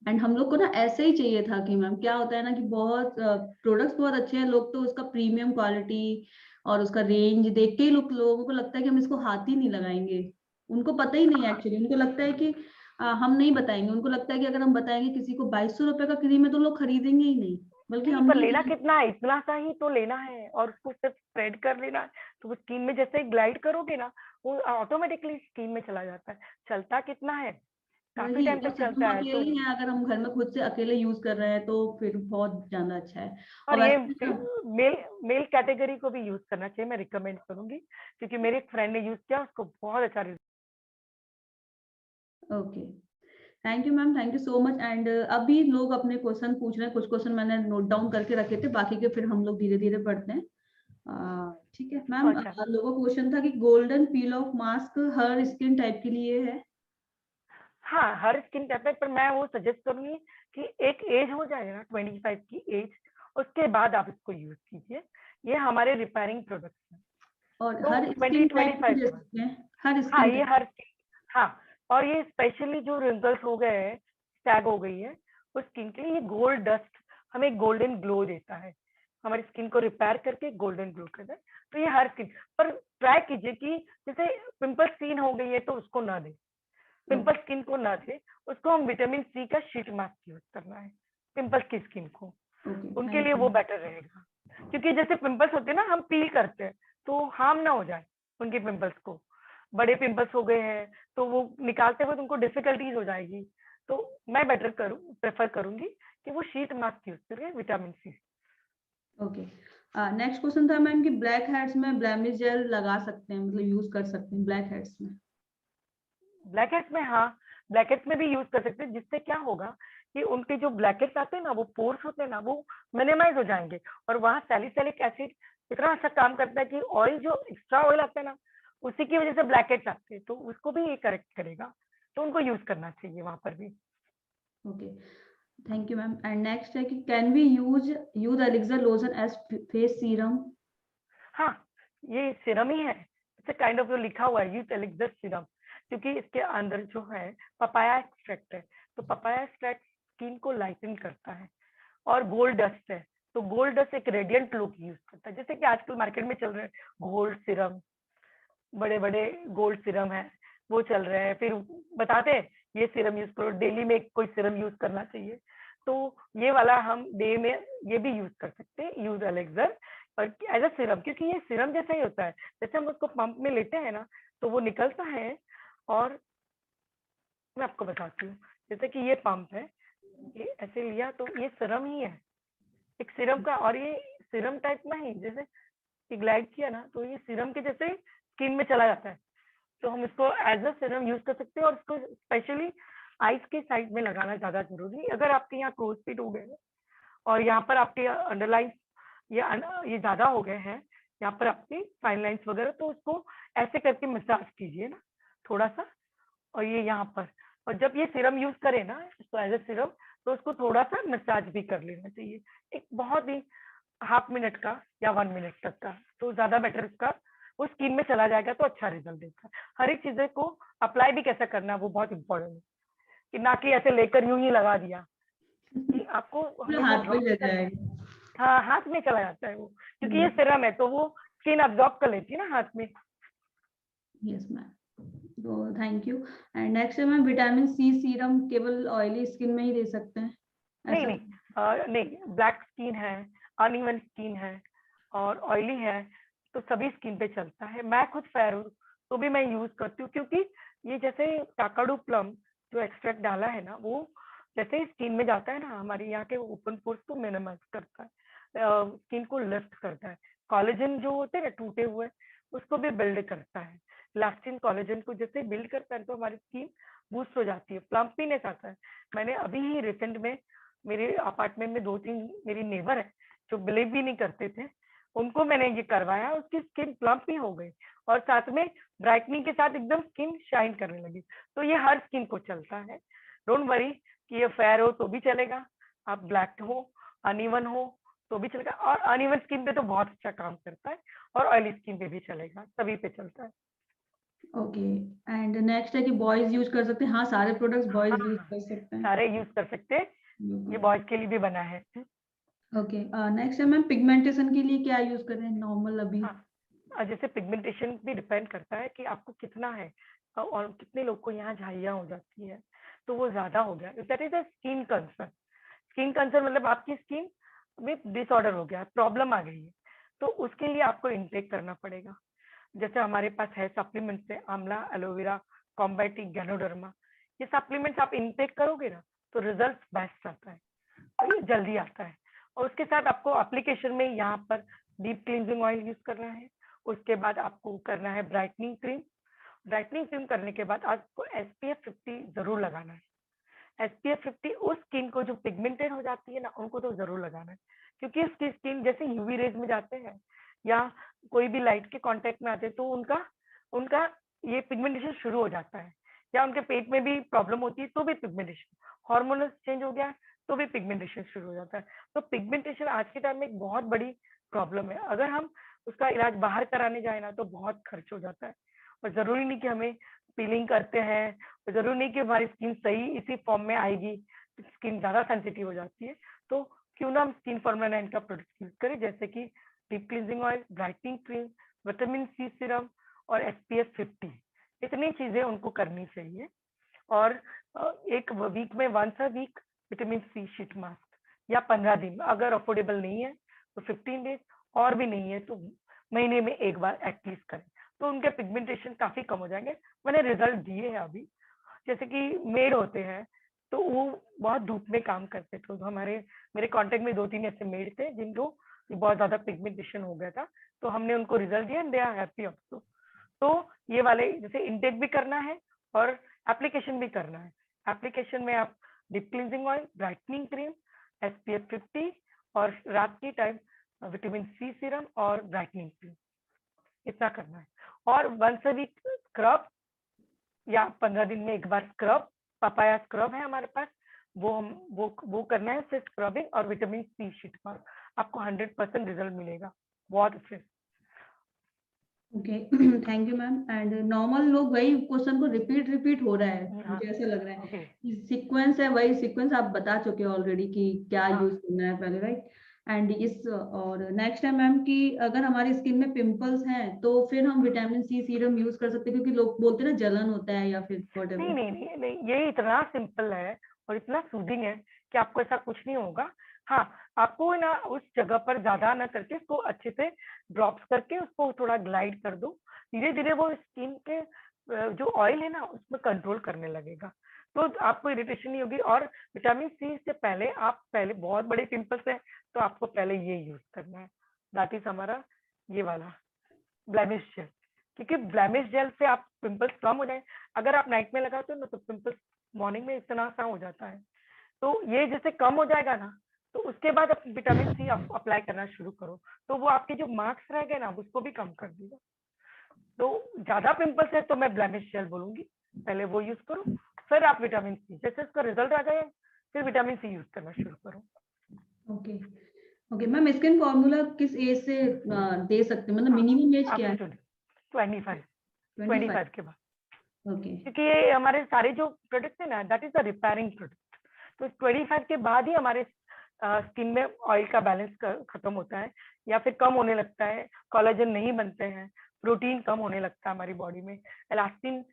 S2: And हम लोग को ना ऐसे ही चाहिए था कि मैम क्या होता है ना कि बहुत प्रोडक्ट्स बहुत अच्छे हैं, लोग तो उसका प्रीमियम क्वालिटी और उसका रेंज देख के ही लोगों को लगता है कि हम इसको हाथ ही नहीं लगाएंगे। उनको पता ही नहीं है एक्चुअली, उनको लगता है कि हम नहीं बताएंगे। उनको लगता है कि अगर हम बताएंगे किसी को 2200 रुपए का क्रीम है तो लोग खरीदेंगे ही नहीं, बल्कि
S1: नहीं,
S2: हम
S1: पर
S2: ही
S1: लेना कितना है, इतना सा ही तो लेना है और उसको सिर्फ स्प्रेड कर लेना है। तो वो स्किन में जैसे ग्लाइड करोगे ना, वो ऑटोमेटिकली स्किन में चला जाता है। चलता कितना है, काफी
S2: वही,
S1: टाइम
S2: और
S1: तक
S2: सिर्फ हम
S1: चलता है। तो
S2: अकेले हैं, अगर हम घर में खुद से अकेले यूज कर रहे हैं तो फिर बहुत ज्यादा अच्छा है। और
S1: और ये
S2: वैसे भी ना,
S1: मेल मेल कैटेगरी को भी यूज करना चाहिए, मैं रिकमेंड करूंगी, क्योंकि मेरे एक फ्रेंड ने यूज किया, उसको बहुत अच्छा result.
S2: Okay, thank you ma'am, thank you so much. And अभी लोग अपने क्वेश्चन पूछ रहे हैं, कुछ क्वेश्चन मैंने नोट डाउन करके रखे थे, बाकी के फिर हम लोग धीरे धीरे पढ़ते हैं। ठीक है मैम,
S1: अच्छा,
S2: लोगों का क्वेश्चन था कि golden peel of mask her skin type के लिए है।
S1: हाँ हर स्किन टाइप है, पर मैं वो सजेस्ट करूंगी कि एक एज हो जाए ना 25 की एज, उसके बाद आप इसको यूज कीजिए। ये हमारे रिपेयरिंग प्रोडक्ट्स हैं,
S2: और
S1: तो
S2: हर
S1: twenty
S2: skin
S1: twenty
S2: type
S1: five
S2: में ले
S1: के बाद।
S2: सकते हैं, हर
S1: हाँ
S2: स्किन
S1: ये
S2: टाइप।
S1: हर स्किन, हाँ। और ये स्पेशली जो रिंकल्स हो गए हैं, टैग हो गई है, उस स्किन के लिए ये गोल्ड डस्ट हमें गोल्डन ग्लो देता है, हमारी स्किन को रिपेयर करके गोल्डन ग्लो करता है। तो ये हर स्किन पर ट्राई कीजिए कि जैसे पिंपल स्किन हो गई है तो उसको ना दे, पिंपल
S2: ओके,
S1: स्किन को ना दे, उसको हम विटामिन सी का शीट मास्क यूज करना है पिंपल की स्किन को,
S2: ओके,
S1: उनके
S2: थैंक
S1: लिए
S2: यू।
S1: वो बेटर रहेगा। क्योंकि जैसे पिंपल्स होते हैं ना, हम पील करते हैं तो हार्म ना हो जाए उनके पिंपल्स को। बड़े पिंपल्स हो गए हैं तो वो निकालते हुए उनको डिफिकल्टीज हो जाएगी, तो मैं प्रेफर करूंगी कि वो शीट मास्क यूज करें vitamin C.
S2: Okay, next question था मैम कि ब्लैक हेड्स में ब्लेमिश जेल लगा सकते हैं, मतलब यूज कर सकते हैं ब्लैक हेड्स में?
S1: ब्लैकहेड्स में, हाँ, ब्लैकहेड्स में भी यूज कर सकते हैं, जिससे क्या होगा कि उनके जो ब्लैकहेड्स आते हैं ना, वो पोर्स होते हैं ना, वो मिनिमाइज हो जाएंगे। और वहाँ सैलिसिलिक एसिड इतना अच्छा काम करता है कि ऑयल जो एक्स्ट्रा ऑयल आता है ना, उसी की वजह से ब्लैकहेड्स आते हैं, तो उसको भी ये करेक्ट करेगा, तो उनको यूज करना चाहिए वहां पर भी।
S2: Okay, thank you ma'am. And next है कि can we use elixir lotion as face serum?
S1: हाँ, ये सीरम ही है, इट्स काइंड ऑफ जो लिखा हुआ है यूज एलिक्सर सीरम, क्योंकि इसके अंदर जो है पपाया एक्सट्रैक्ट है, तो पपाया एक्सट्रैक्ट स्किन को लाइटन करता है। और गोल्ड डस्ट है, तो गोल्ड डस्ट एक रेडियंट लुक यूज करता है, जैसे कि आजकल मार्केट में चल रहे हैं गोल्ड सिरम, बड़े बड़े गोल्ड सिरम है, वो चल रहे हैं, फिर बताते हैं ये सिरम यूज करो, डेली में कोई सिरम यूज करना चाहिए। तो ये वाला हम डे में ये भी यूज कर सकते हैं, यूज एलेक्सर और एज अ सिरम, क्योंकि ये सिरम जैसा ही होता है, जैसे हम उसको पंप में लेते हैं ना, तो वो निकलता है। और मैं आपको बताती हूँ, जैसे कि ये पंप है, ये ऐसे लिया तो ये सिरम ही है, एक सिरम का, और ये सिरम टाइप में ही, जैसे ग्लाइड किया ना, तो ये सीरम के जैसे स्किन में चला जाता है, तो हम इसको एज अ सीरम यूज कर सकते हैं। और इसको स्पेशली आईज के साइड में लगाना ज्यादा जरूरी है, अगर आपके यहाँ क्लोज फिट हो गए और यहाँ पर आपके अंडरलाइन ये ज्यादा हो गए हैं, यहाँ पर आपकी फाइन लाइन्स वगैरह, तो उसको ऐसे करके मसाज कीजिए ना थोड़ा सा, और ये यहाँ पर, और जब ये सीरम यूज करें ना इसको एज ए सीरम, तो उसको थोड़ा सा मसाज भी कर लेना चाहिए, एक बहुत ही हाफ मिनट का या 1 मिनट तक का, तो ज्यादा बेटर इसका वो स्किन में चला जाएगा, तो अच्छा रिजल्ट देता है। हर एक चीजें को अप्लाई भी कैसे करना है वो बहुत इंपॉर्टेंट है, कि ना कि ऐसे लेकर यूं ही लगा दिया, कि आपको
S2: पूरा
S1: हमेशा
S2: हाथ पे
S1: ड्रॉप
S2: ले
S1: करना है।
S2: जाएगा।
S1: हाँ, हाथ में चला जाता है वो, क्योंकि ये
S2: हम्म,
S1: सिरम है तो वो स्किन अब्जॉर्ब कर लेती है ना हाथ में।
S2: यस मैम, तो थैंक यू। एंड नेक्स्ट है मैम, विटामिन सी सीरम केवल ऑयली स्किन में ही दे सकते हैं
S1: नहीं
S2: ऐसा?
S1: नहीं, नहीं, ब्लैक स्किन है, अनइवन स्किन है और ऑयली है, तो सभी स्किन पे चलता है। मैं खुद फेयर हूँ तो भी मैं यूज करती हूँ, क्योंकि ये जैसे काकाडू प्लम जो एक्सट्रैक्ट डाला है ना, वो जैसे स्किन में जाता है ना, हमारे यहाँ के ओपन पोर्स को मिनिमाइज करता है, स्किन को लिफ्ट करता है, कोलेजन जो होते हैं ना टूटे हुए, उसको भी बिल्ड करता है, इलास्टिन कोलेजन को जैसे बिल्ड करता है, तो हमारी स्किन बूस्ट हो जाती है, प्लम्पीनेस आता है। मैंने अभी ही रिसेंट में मेरे अपार्टमेंट में 2-3 मेरी नेबर है जो बिलीव भी नहीं करते थे, उनको मैंने ये करवाया, उसकी स्किन प्लम्प भी हो गई, और साथ में ब्राइटनिंग के साथ एकदम स्किन शाइन करने लगी। तो ये हर स्किन को चलता है, डोंट वरी कि ये फेयर हो तो भी चलेगा, आप ब्लैक हो, अनइवन हो तो भी चलेगा, और अनइवन स्किन पे तो बहुत अच्छा काम करता है, और ऑयली स्किन पे भी चलेगा, सभी पे चलता है।
S2: ओके, एंड नेक्स्ट है कि बॉयज यूज कर सकते हैं? हाँ, सारे प्रोडक्ट्स
S1: हाँ
S2: बॉयज यूज
S1: हाँ,
S2: कर सकते हैं।
S1: सारे यूज कर सकते हैं, ये बॉयज के लिए भी बना है।
S2: ओके, नेक्स्ट है मैम, पिगमेंटेशन के लिए क्या यूज करें नॉर्मल अभी?
S1: हाँ, जैसे पिगमेंटेशन भी डिपेंड करता है कि आपको कितना है, और कितने लोग को यहाँ झाइयाँ हो जाती है, तो वो ज्यादा हो गया, that is a skin concern. Skin concern मतलब आपकी स्किन में डिसऑर्डर हो गया, प्रॉब्लम आ गई है, तो उसके लिए आपको इनटेक करना पड़ेगा। जैसे हमारे पास है सप्लीमेंट्स है, आंवला, एलोवेरा, कॉम्बैटिक, गैनोडर्मा, ये सप्लीमेंट्स आप इनटेक करोगे ना, तो रिजल्ट बेस्ट आता है, तो ये जल्दी आता है। और उसके साथ आपको एप्लीकेशन में यहाँ पर डीप क्लींजिंग ऑयल यूज करना है, उसके बाद आपको करना है ब्राइटनिंग क्रीम, ब्राइटनिंग क्रीम करने के बाद आपको SPF 50 जरूर लगाना है। SPF 50 उस स्किन को जो पिगमेंटेड हो जाती है ना, उनको तो जरूर लगाना है, क्योंकि उसकी स्किन जैसे यूवी रेज में जाते हैं या कोई भी लाइट के कांटेक्ट में आते हैं, तो उनका उनका ये पिगमेंटेशन शुरू हो जाता है, या उनके पेट में भी प्रॉब्लम होती है तो भी पिगमेंटेशन, हार्मोनल चेंज हो गया तो भी पिगमेंटेशन शुरू हो जाता है। तो पिगमेंटेशन आज के टाइम में एक बहुत बड़ी प्रॉब्लम है, अगर हम उसका इलाज बाहर कराने जाए ना, तो बहुत खर्च हो जाता है, और जरूरी नहीं कि हमें पीलिंग करते हैं, जरूरी नहीं कि हमारी स्किन सही इसी फॉर्म में आएगी, स्किन ज्यादा सेंसिटिव हो जाती है, तो क्यों ना हम स्किन फॉर्मुला 9 का प्रोडक्ट यूज करें, जैसे कि deep cleansing oil, brightening cream, vitamin C serum और SPF 50, इतनी चीजें उनको करनी चाहिए। और एक वीक में once a week vitamin C sheet mask, या 15 दिन, अगर अफोर्डेबल नहीं है तो 15 डेज, और भी नहीं है तो महीने में एक बार एटलीस्ट करें, तो उनके पिगमेंटेशन काफी कम हो जाएंगे। मैंने रिजल्ट दिए हैं अभी, जैसे कि मेड होते हैं, तो वो बहुत धूप में काम करते थे। तो मेरे कांटेक्ट में 2-3 ऐसे मेड थे जिनको बहुत ज्यादा पिगमेंटेशन हो गया था, तो हमने उनको रिजल्ट दिया and they are happy also. तो ये वाले जैसे इंटेक भी करना है और एप्लीकेशन भी करना है। एप्लीकेशन में आप deep cleansing oil, brightening cream, SPF 50 और रात की टाइम विटामिन सी सीरम और ब्राइटनिंग क्रीम, इतना करना है। और वंस अ वीक स्क्रब या 15 दिन में एक बार स्क्रब, पपाया स्क्रब है हमारे पास, वो करना है, सिर्फ स्क्रबिंग और विटामिन सी शीट मास्क, आपको 100% रिजल्ट मिलेगा बहुत अच्छे।
S2: Okay, thank you ma'am. And normal लोग वही क्वेश्चन को रिपीट हो रहा है,
S1: हाँ,
S2: मुझे ऐसा लग रहा है
S1: ओके,
S2: कि सीक्वेंस है, वही सीक्वेंस आप बता चुके हो ऑलरेडी कि क्या
S1: हाँ,
S2: यूज करना है पहले, राइट। एंड इस और नेक्स्ट है मैम कि अगर हमारी स्किन में पिंपल्स हैं तो फिर हम विटामिन सी सीरम यूज कर सकते हैं, क्योंकि लोग बोलते हैं ना जलन होता है या फिर
S1: नहीं
S2: व्हाटएवर।
S1: नहीं नहीं नहीं, ये इतना सिंपल है और इतना सूदिंग है कि आपको ऐसा कुछ नहीं होगा। हाँ, आपको ना उस जगह पर ज्यादा ना करके उसको अच्छे से ड्रॉप्स करके उसको थोड़ा ग्लाइड कर दो, धीरे धीरे वो स्किन के जो ऑयल है ना उसमें कंट्रोल करने लगेगा, तो आपको इरिटेशन नहीं होगी। और विटामिन सी से पहले आप पहले बहुत बड़े पिंपल्स है तो आपको पहले ये यूज करना है, दैट इज हमारा ये वाला ब्लेमिश जेल, क्योंकि ब्लेमिश जेल से आप पिंपल्स कम हो जाए। अगर आप नाइट में लगाते हो ना तो पिंपल्स मॉर्निंग में इतना सा हो जाता है, तो ये जैसे कम हो जाएगा ना तो उसके बाद आप विटामिन सी अप्लाई करना शुरू करो, तो वो आपके जो मार्क्स रह गए ना उसको भी कम कर देगा। तो ज्यादा पिंपल्स है तो मैं ब्लेमिश जेल बोलूंगी, पहले वो यूज करो, फिर आप विटामिन सी, जैसे उसका रिजल्ट आ जाए फिर विटामिन सी यूज करना शुरू करो।
S2: Okay, okay ma'am, skin formula किस एज से दे सकते हैं, मतलब मिनिमम एज क्या
S1: आपको
S2: है?
S1: 25
S2: 25।
S1: 25 के बाद,
S2: ओके,
S1: क्योंकि ये हमारे सारे जो प्रोडक्ट है ना that is the repairing product, तो 25 के बाद ही हमारे स्किन में ऑयल का बैलेंस खत्म होता है या फिर कम होने लगता है, कोलेजन नहीं बनते हैं, प्रोटीन कम होने लगता है हमारी बॉडी में, इलास्टिन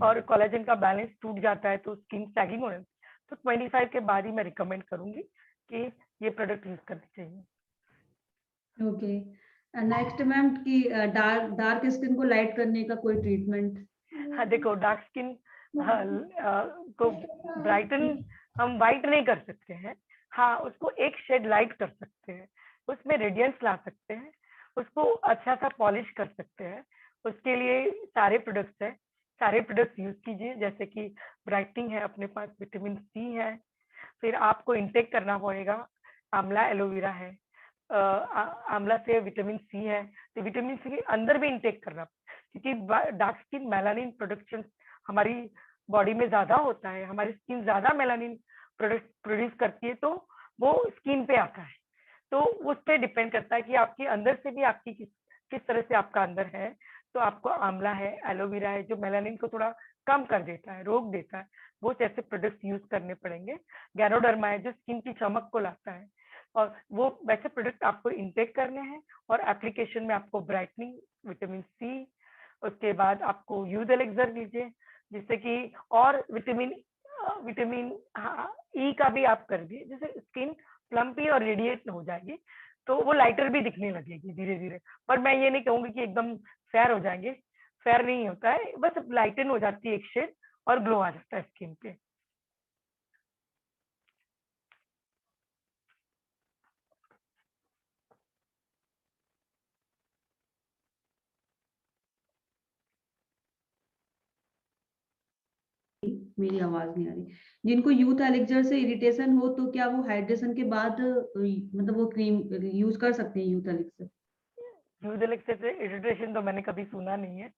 S1: और कोलेजन का बैलेंस टूट जाता है तो स्किन सैगिंग होने लगती है। तो 25 के बाद ही मैं रिकमेंड करूंगी कि ये प्रोडक्ट यूज करने चाहिए।
S2: ओके। नेक्स्ट मैम कि डार्क डार्क स्किन को लाइट करने का कोई ट्रीटमेंट?
S1: हाँ देखो, डार्क स्किन को ब्राइटन हम वाइट नहीं कर सकते हैं, हाँ उसको एक शेड लाइट कर सकते हैं, उसमें रेडियंस ला सकते हैं, उसको अच्छा सा पॉलिश कर सकते हैं। उसके लिए सारे प्रोडक्ट्स हैं, सारे प्रोडक्ट्स यूज कीजिए, जैसे कि ब्राइटनिंग है अपने पास, विटामिन सी है, फिर आपको इंटेक करना पड़ेगा, आंवला एलोवेरा है, आंवला से विटामिन सी है, तो विटामिन सी के अंदर भी इंटेक करना, क्योंकि डार्क स्किन मेलानिन प्रोडक्शन हमारी बॉडी में ज्यादा होता है, हमारी स्किन ज्यादा मेलानिन प्रोडक्ट प्रोड्यूस करती है, तो वो स्किन पे आता है, तो उस पर डिपेंड करता है कि आपके अंदर से भी आपकी किस तरह से आपका अंदर है। तो आपको आंवला है, एलोवेरा है, जो मेलानिन को थोड़ा कम कर देता है, रोक देता है, वो जैसे प्रोडक्ट यूज करने पड़ेंगे। गैनोडर्मा है जो स्किन की चमक को लाता है, और वो वैसे प्रोडक्ट आपको इनटेक करने हैं। और एप्लीकेशन में आपको ब्राइटनिंग, विटामिन सी, उसके बाद आपको यूज एलेक्सर लीजिए, जिससे कि और विटामिन विटामिन ई का भी आप कर दिए, जैसे स्किन प्लम्पी और रेडिएट हो जाएगी, तो वो लाइटर भी दिखने लगेगी धीरे धीरे। पर मैं ये नहीं कहूंगी कि एकदम फेयर हो जाएंगे, फेयर नहीं होता है, बस लाइटन हो जाती है एक शेड और ग्लो आ जाता है स्किन पे।
S2: मेरी आवाज नहीं आ रही। जिनको यूथ एलिक्सर से इरिटेशन हो तो क्या वो हाइड्रेशन के बाद मतलब वो क्रीम यूज कर सकते हैं यूथ एलिक्सर?
S1: यूज एलेक्सर से इरिटेशन तो मैंने कभी सुना नहीं है,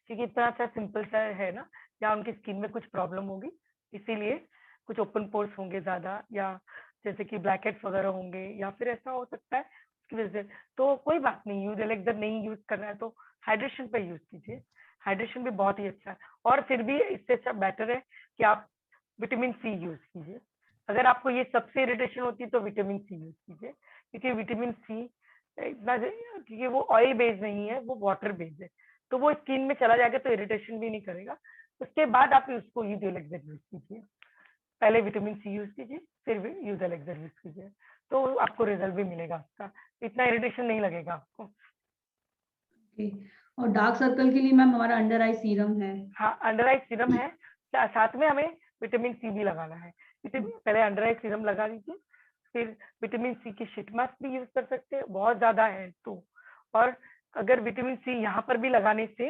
S1: क्योंकि इतना अच्छा सिंपल सा है ना, या उनकी स्किन में कुछ प्रॉब्लम होगी इसीलिए, कुछ ओपन पोर्स होंगे ज्यादा, या जैसे कि ब्लैक हेड्स वगैरह होंगे, या फिर ऐसा हो सकता है उसकी वजह से, तो कोई बात नहीं, यूज एलेक्सर नहीं यूज करना है तो हाइड्रेशन पे यूज कीजिए, हाइड्रेशन भी बहुत ही अच्छा है। और फिर भी इससे अच्छा बेटर है कि आप विटामिन सी यूज कीजिए, अगर आपको ये सबसे इरिटेशन होती है तो विटामिन सी यूज कीजिए, क्योंकि विटामिन सी इतना, क्योंकि वो ऑयल बेस्ड नहीं है, वो वाटर बेस्ड है, तो वो स्किन में चला जाएगा तो इरिटेशन भी नहीं करेगा। उसके बाद आप उसको यूज एलेक्सर यूज कीजिए, पहले विटामिन सी यूज कीजिए फिर यूज एलेक्सर यूज कीजिए, तो आपको रिजल्ट भी मिलेगा उसका, इतना इरिटेशन नहीं लगेगा आपको।
S2: ओके। और डार्क सर्कल के लिए मैम हमारा अंडर आई सीरम है।
S1: हाँ, अंडर आई सीरम है, साथ में हमें विटामिन सी भी लगाना है, पहले अंडर आई सीरम लगा लीजिए, फिर विटामिन सी की शीट मास्क भी यूज कर सकते हैं, बहुत ज्यादा है तो। और अगर विटामिन सी यहाँ पर भी लगाने से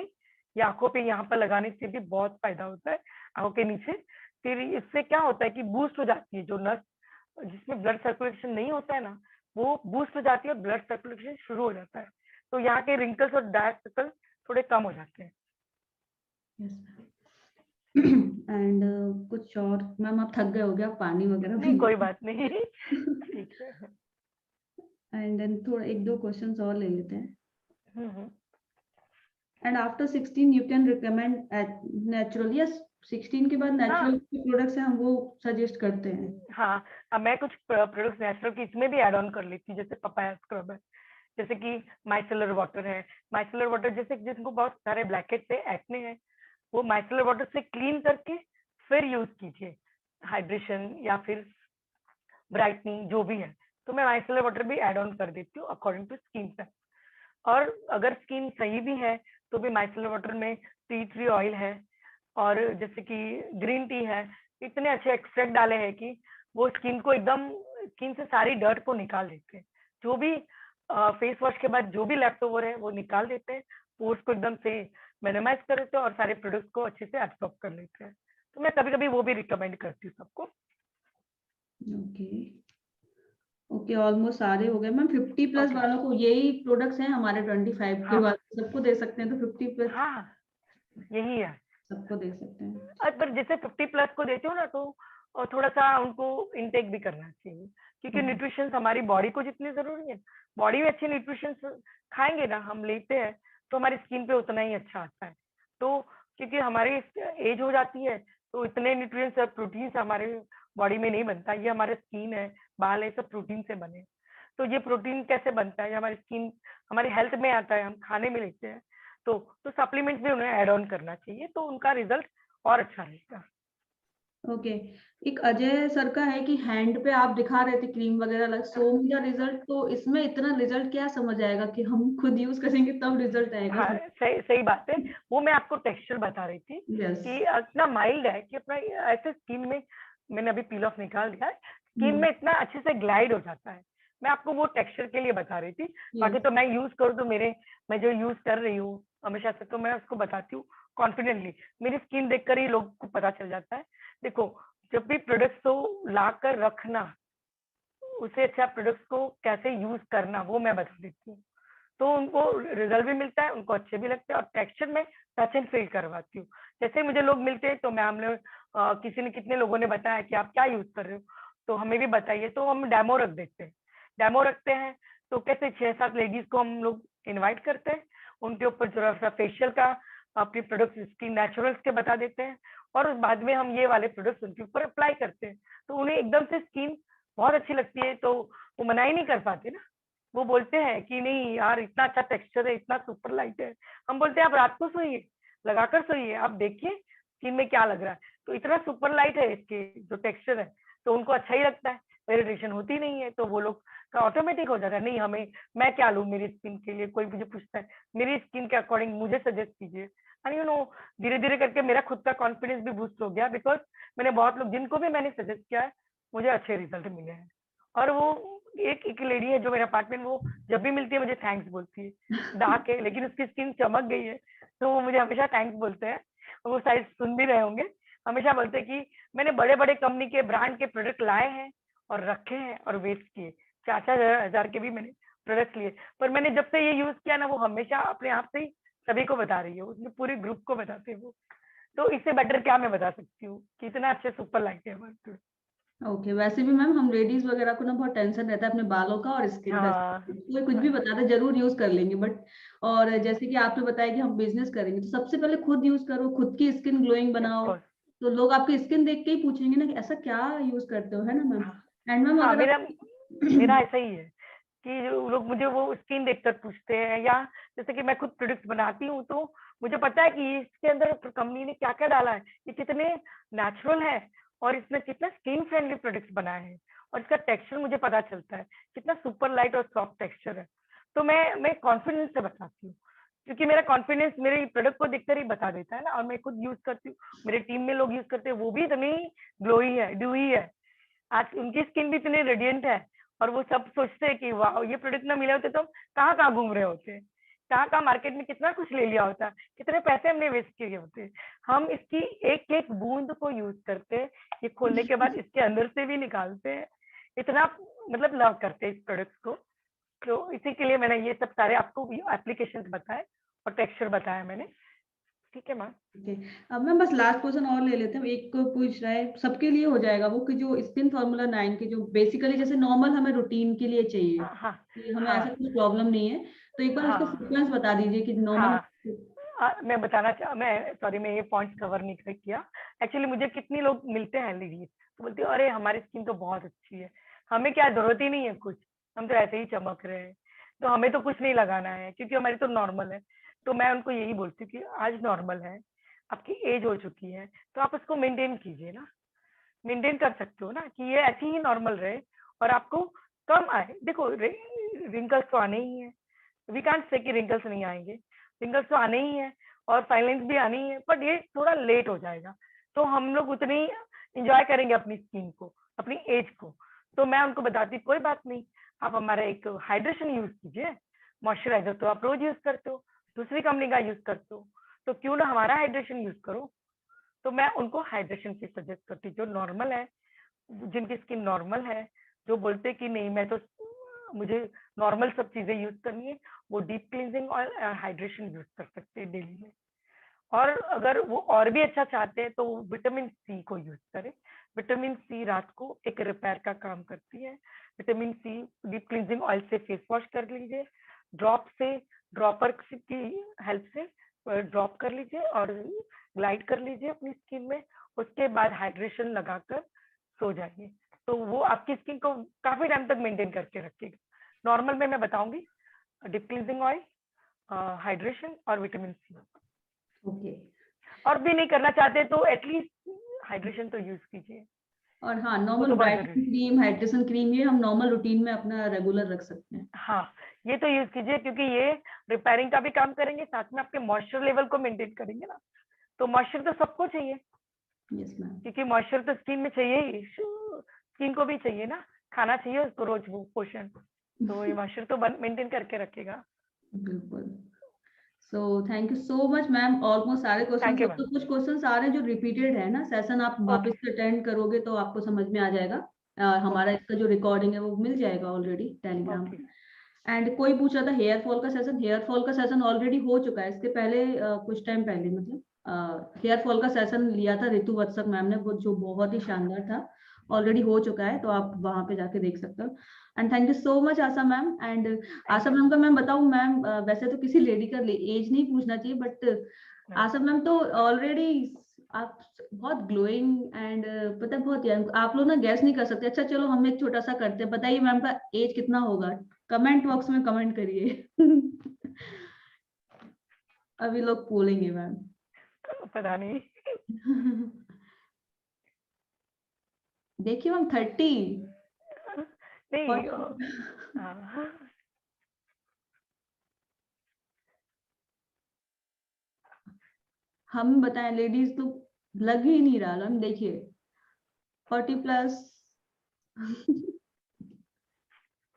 S1: या आंखों पे यहाँ पर लगाने से भी बहुत फायदा होता है, आंखों के नीचे। फिर इससे क्या होता है कि बूस्ट हो जाती है जो नस जिसमें ब्लड सर्कुलेशन नहीं होता है ना, वो बूस्ट हो जाती है और ब्लड सर्कुलेशन शुरू हो जाता है, तो यहाँ के रिंकल्स और डार्क सर्कल थोड़े कम हो जाते हैं।
S2: एंड कुछ और मैम, आप थक गए हो गया, पानी वगैरह
S1: नहीं,
S2: भी
S1: कोई बात नहीं। ठीक है।
S2: एंड देन थोड़ा 1-2 क्वेश्चंस और ले लेते हैं।
S1: Hmm.
S2: And after 16 you can recommend natural, yes 16 के बाद नेचुरल प्रोडक्ट्स हैं हम वो सजेस्ट करते हैं।
S1: हाँ, अब मैं कुछ प्रोडक्ट्स नेचुरल की इसमें भी ऐड ऑन कर लेती हूँ, जैसे पपाया स्क्रब है, जैसे कि माइसेलर वाटर है। माइसेलर वाटर जैसे जिनको बहुत सारे ब्लैकहेड्स है, एक्ने है, वो माइसेलर वाटर से क्लीन करके फिर यूज कीजिए, हाइड्रेशन या फिर ब्राइटनिंग जो भी है। तो मैं माइसेलर वाटर भी ऐड ऑन कर देती हूँ अकॉर्डिंग टू स्किन टाइप। और अगर स्किन सही भी है तो भी माइसेलर वाटर में टी ट्री ऑयल है और जैसे कि ग्रीन टी है, इतने अच्छे एक्सट्रैक्ट डाले हैं कि वो स्किन को एकदम, स्किन से सारी डर्ट को निकाल देते हैं। जो भी फेस वॉश के बाद जो भी लेफ्ट ओवर है वो निकाल देते हैं, पोर्स को एकदम से मिनिमाइज कर देते हैं और सारे प्रोडक्ट्स को अच्छे से एब्सॉर्ब कर लेते हैं। तो मैं कभी कभी वो भी रिकमेंड करती हूँ सबको।
S2: ओके, ऑलमोस्ट सारे हो गए मैम। 50 plus
S1: okay.
S2: वालों को यही प्रोडक्ट्स हैं हमारे, 25 के
S1: हाँ
S2: बाद सबको दे सकते हैं, तो 50 प्लस
S1: हाँ, यही है।
S2: सबको दे सकते हैं।
S1: पर जैसे 50 प्लस को देते हो ना, तो और थोड़ा सा उनको इनटेक भी करना चाहिए, क्योंकि
S2: ओके।
S1: न्यूट्रिशन हमारी बॉडी को जितनी जरूरी है, बॉडी में अच्छे न्यूट्रिशन खाएंगे ना हम लेते हैं, तो हमारी स्किन पे उतना ही अच्छा आता है। तो क्योंकि हमारी एज हो जाती है, तो इतने न्यूट्रिएंट्स और प्रोटीन हमारे बॉडी में नहीं बनता। ये हमारे स्किन है, बाल है, सब प्रोटीन से बने। तो ये प्रोटीन कैसे बनता है, ये हमारी स्किन, हमारी हेल्थ में आता है, हम खाने में लेते हैं। तो सप्लीमेंट्स भी उन्हें ऐड ऑन करना चाहिए, तो उनका रिजल्ट और अच्छा रहेगा।
S2: ओके, एक अजय सर का है कि हैंड पे आप दिखा रहे थे क्रीम वगैरह लग, सो मेरा रिजल्ट, तो इसमें इतना रिजल्ट क्या समझ आएगा कि हम खुद यूज करेंगे तब रिजल्ट आएगा?
S1: हाँ, सही सही बात है। वो मैं आपको टेक्सचर बता रही थी
S2: यस।
S1: कि इतना माइल्ड है कि अपना ऐसे स्किन में, मैंने अभी पील ऑफ निकाल दिया है, स्किन में इतना अच्छे से ग्लाइड हो जाता है। मैं आपको वो टेक्सचर के लिए बता रही थी। बाकी तो मैं यूज करूँ तो मैं जो यूज कर रही हूँ हमेशा से, तो मैं उसको बताती हूँ कॉन्फिडेंटली। मेरी स्किन देखकर ही लोग को पता चल जाता है। देखो, जब भी प्रोडक्ट्स को ला कर रखना, उससे अच्छा प्रोडक्ट्स को कैसे यूज करना वो मैं बता देती हूँ। तो उनको रिजल्ट भी मिलता है, उनको अच्छे भी लगते हैं, और टेक्सचर में टच एंड फील करवाती हूँ। जैसे मुझे लोग मिलते हैं तो मैं, हम लोग किसी ने, कितने लोगों ने बताया कि आप क्या यूज कर रहे हो, तो हमें भी बताइए, तो हम डेमो रख देते हैं। डेमो रखते हैं तो कैसे 6-7 लेडीज को हम लोग इनवाइट करते हैं, उनके ऊपर थोड़ा सा फेशियल का अपनी प्रोडक्ट स्किन नेचुरल्स के बता देते हैं, और बाद में हम ये वाले प्रोडक्ट्स उनके ऊपर अप्लाई करते हैं। तो उन्हें एकदम से स्किन बहुत अच्छी लगती है, तो वो मना ही नहीं कर पाते ना। वो बोलते हैं कि नहीं यार, इतना अच्छा टेक्सचर है, इतना सुपर लाइट है। हम बोलते हैं आप रात को सोइए, लगाकर सोइए, आप देखिए स्किन में क्या लग रहा है। तो इतना सुपर लाइट है इसके जो टेक्सचर है, तो उनको अच्छा ही लगता है। इरिटेशन होती नहीं है, तो वो लोग का ऑटोमेटिक हो जाता है, नहीं हमें, मैं क्या लूँ मेरी स्किन के लिए, कोई मुझे पूछता है मेरी स्किन के अकॉर्डिंग मुझे सजेस्ट कीजिए। एंड यू नो, धीरे धीरे करके मेरा खुद का कॉन्फिडेंस भी बूस्ट हो गया, बिकॉज मैंने बहुत लोग जिनको भी मैंने सजेस्ट किया है, मुझे अच्छे रिजल्ट मिले हैं। और वो एक लेडी है जो मेरे अपार्टमेंट, वो जब भी मिलती है मुझे थैंक्स बोलती है। डार्क है लेकिन उसकी स्किन चमक गई है, तो वो मुझे हमेशा थैंक्स बोलते हैं। वो शायद सुन भी रहे होंगे। हमेशा बोलते हैं कि मैंने बड़े बड़े कंपनी के ब्रांड के प्रोडक्ट लाए हैं और रखे हैं और वेस्ट किए, 4-4 हजार के भी मैंने प्रोडक्ट लिए, पर मैंने जब से ये यूज किया ना, वो हमेशा अपने आप से ही सभी को बता रही है, उसने पूरे ग्रुप को बताते हैं वो। तो इससे बेटर क्या मैं बता सकती हूँ कि इतना अच्छे सुपर लाइट है हमारे।
S2: ओके, वैसे भी मैम हम लेडीज वगैरह को ना बहुत टेंशन रहता है अपने बालों का और स्किन का,
S1: हाँ
S2: कोई कुछ भी बता दे जरूर यूज कर लेंगे, बट और जैसे कि आपने बताया कि हम बिजनेस करेंगे तो सबसे पहले खुद यूज करो, खुद की स्किन ग्लोइंग बनाओ,
S1: ऑफकोर्स।
S2: तो लोग आपकी स्किन देख के ही पूछेंगे ना कि ऐसा क्या यूज करते हो, है ना मैम?
S1: हाँ
S2: एंड मैम
S1: हाँ,
S2: अगर
S1: मेरा मेरा
S2: आप
S1: ऐसा ही है कि जो लोग मुझे वो स्किन देखकर पूछते हैं, या जैसे कि मैं खुद प्रोडक्ट बनाती हूँ, तो मुझे पता है कि इसके अंदर कंपनी ने क्या क्या डाला है, ये कितने नेचुरल है, और इसमें कितना स्किन फ्रेंडली प्रोडक्ट्स बनाए हैं, और इसका टेक्सचर मुझे पता चलता है कितना सुपर लाइट और सॉफ्ट टेक्सचर है। तो मैं कॉन्फिडेंस से बताती हूँ, क्योंकि मेरा कॉन्फिडेंस मेरे प्रोडक्ट को देखकर ही बता देता है ना। और मैं खुद यूज करती हूँ, मेरे टीम में लोग यूज करते हैं, वो भी इतनी ग्लोई है, ड्यूई है, आज उनकी स्किन भी इतनी रेडिएंट है और वो सब सोचते हैं कि वाह, ये प्रोडक्ट ना मिले होते तो हम कहाँ कहाँ घूम रहे होते, कहाँ कहाँ मार्केट में कितना कुछ ले लिया होता, कितने पैसे हमने वेस्ट किए होते। हम इसकी एक एक बूंद को यूज करते, ये खोलने के बाद इसके अंदर से भी निकालते हैं, इतना मतलब लव करते हैं इस प्रोडक्ट को। तो इसी के लिए मैंने ये सब सारे आपको एप्लीकेशन बताए और टेक्सचर बताया मैंने। ठीक है मैम।
S2: ओके, अब मैं बस लास्ट क्वेश्चन और ले लेते हैं। एक को पूछ रहा है, सबके लिए हो जाएगा वो, कि जो स्किन फार्मूला 9 के जो बेसिकली जैसे नॉर्मल हमें रूटीन के लिए चाहिए,
S1: हाँ
S2: कि हमें ऐसा
S1: हाँ
S2: कुछ प्रॉब्लम नहीं है, तो एक बार उसका
S1: हाँ
S2: सीक्वेंस बता दीजिए कि नॉर्मल।
S1: हाँ। मैं बताना मैं सॉरी, मैं ये पॉइंट्स कवर नहीं किया। एक्चुअली मुझे कितनी लोग मिलते हैं लेडीज, तो बोलती है अरे हमारी स्किन तो बहुत अच्छी है, हमें क्या जरूरत ही नहीं है कुछ, हम तो ऐसे ही चमक रहे हैं, तो हमें तो कुछ नहीं लगाना है क्योंकि हमारी तो नॉर्मल है। तो मैं उनको यही बोलती हूँ कि आज नॉर्मल है, आपकी एज हो चुकी है, तो आप उसको मेंटेन कीजिए ना, मेंटेन कर सकते हो ना कि ये ऐसी ही नॉर्मल रहे और आपको कम आए। देखो रिंकल्स तो आने ही है, वी कांट से कि रिंकल्स नहीं आएंगे, रिंकल्स तो आने ही है और फाइनेंस भी आनी ही है, बट ये थोड़ा लेट हो जाएगा, तो हम लोग उतनी इंजॉय करेंगे अपनी स्किन को, अपनी एज को। तो मैं उनको बताती कोई बात नहीं, आप हमारा एक हाइड्रेशन यूज कीजिए, मॉइस्चराइजर तो आप रोज यूज करते हो, दूसरी कंपनी का यूज करते हो, तो क्यों ना हमारा हाइड्रेशन यूज करो। तो मैं उनको हाइड्रेशन की सजेस्ट करती जो नॉर्मल है, जिनकी स्किन नॉर्मल है, जो बोलते कि नहीं मैं तो मुझे नॉर्मल सब चीजें यूज करनी है, वो डीप क्लींजिंग और हाइड्रेशन यूज कर सकते हैं डेली में। और अगर वो और भी अच्छा चाहते हैं तो विटामिन सी को यूज करें। विटामिन सी रात को एक रिपेयर का काम करती है। Vitamin C deep cleansing oil से फेस वॉश कर लीजिए, ड्रॉप से, ड्रॉपर की हेल्प से ड्रॉप कर लीजिए और ग्लाइड कर लीजिए अपनी स्किन में, उसके बाद हाइड्रेशन लगाकर सो जाइए, तो वो आपकी स्किन को काफी टाइम तक मेंटेन करके रखेगा। नॉर्मल में मैं बताऊंगी डीप क्लींजिंग ऑयल, हाइड्रेशन और विटामिन सी।
S2: ओके,
S1: और भी नहीं करना चाहते तो एटलीस्ट हाइड्रेशन तो यूज कीजिए,
S2: और हाँ,
S1: वो
S2: नॉर्मल
S1: तो बहुत
S2: ब्राइटनिंग
S1: जरूरी है।
S2: क्रीम, हाइड्रेशन क्रीम, ये हम नॉर्मल रूटीन में अपना रेगुलर रख सकते हैं।
S1: हाँ, ये तो यूज कीजिए क्योंकि ये रिपेयरिंग का भी काम करेंगे, साथ में आपके मॉइस्चर लेवल को मेंटेन करेंगे ना, तो मॉइस्चर तो सबको चाहिए,
S2: यस मैम।
S1: क्योंकि मॉइस्चर तो स्किन में चाहिए ही, स्किन को भी चाहिए ना, खाना चाहिए उसको रोज वो पोषण, तो ये मॉइस्चर तो मेंटेन करके रखेगा।
S2: बिल्कुल। So thank you so much ma'am, almost सारे क्वेश्चन,
S1: थैंक यू
S2: अब
S1: मैम।
S2: तो कुछ क्वेश्चन आ रहे हैं जो रिपीटेड है ना, सेशन आप
S1: ओके
S2: वापस से अटेंड करोगे तो आपको समझ में आ जाएगा। हमारा
S1: ओके
S2: इसका जो रिकॉर्डिंग है वो मिल जाएगा ऑलरेडी टेलीग्राम
S1: ओके।
S2: पे। एंड कोई पूछ रहा था हेयर फॉल का सेशन, हेयर फॉल का सेशन ऑलरेडी हो चुका है। इसके पहले कुछ टाइम पहले मतलब हेयर फॉल का सेशन लिया था रितु वत्सक मैम ने, वो जो बहुत ही शानदार था, ऑलरेडी हो चुका है, तो आप वहां पे जाके देख सकते हो। And thank you so much Asha ma'am. And
S1: thank
S2: Asha
S1: you.
S2: Ma'am का मैं बताऊं मैम, वैसे तो किसी लेडी का एज नहीं पूछना चाहिए, बट आशा मैम तो ऑलरेडी आप बहुत ग्लोइंग एंड पता है बहुत यंग, आप लोग ना गैस नहीं कर सकते। अच्छा चलो हम एक छोटा सा करते हैं, बताइए मैम का एज कितना होगा, कमेंट बॉक्स में कमेंट करिए। अभी लोग बोलेंगे मैम।
S1: पता नहीं।
S2: देखिए मैम 30।
S1: नहीं हाँ,
S2: हम बताएं लेडीज तो लग ही नहीं रहा मैम, देखिए 40+।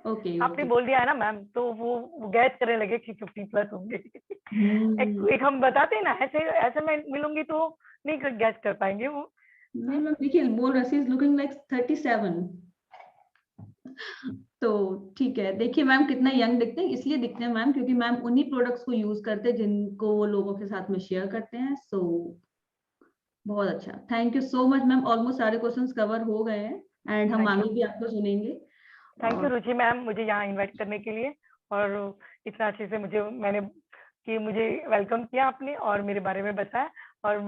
S2: ओके
S1: आपने
S2: ओके।
S1: बोल दिया है ना मैम, तो वो गैस करने लगे कि 50+ होंगे।
S2: हम्म।
S1: एक हम बताते हैं ना, ऐसे ऐसे मैं मिलूंगी तो नहीं गैस कर पाएंगे वो।
S2: नहीं
S1: हाँ,
S2: मैम देखिए, बोल रहा सी इज लुकिंग लाइक 37। तो ठीक है, देखिए मैम कितना यंग दिखते हैं, इसलिए दिखते हैं मैम क्योंकि मैम उन्हीं प्रोडक्ट्स को यूज करते हैं जिनको वो लोगों के साथ में शेयर करते हैं। सो बहुत अच्छा, thank you so much ma'am, almost सारे क्वेश्चंस कवर हो गए हैं एंड हम
S1: थैंक यू।
S2: आगे भी आपको सुनेंगे।
S1: थैंक यू
S2: और
S1: रुचि मैम, मुझे यहाँ इनवाइट करने के लिए, और इतना अच्छे से मुझे मैंने कि मुझे वेलकम किया आपने और मेरे बारे में बताया, और मैं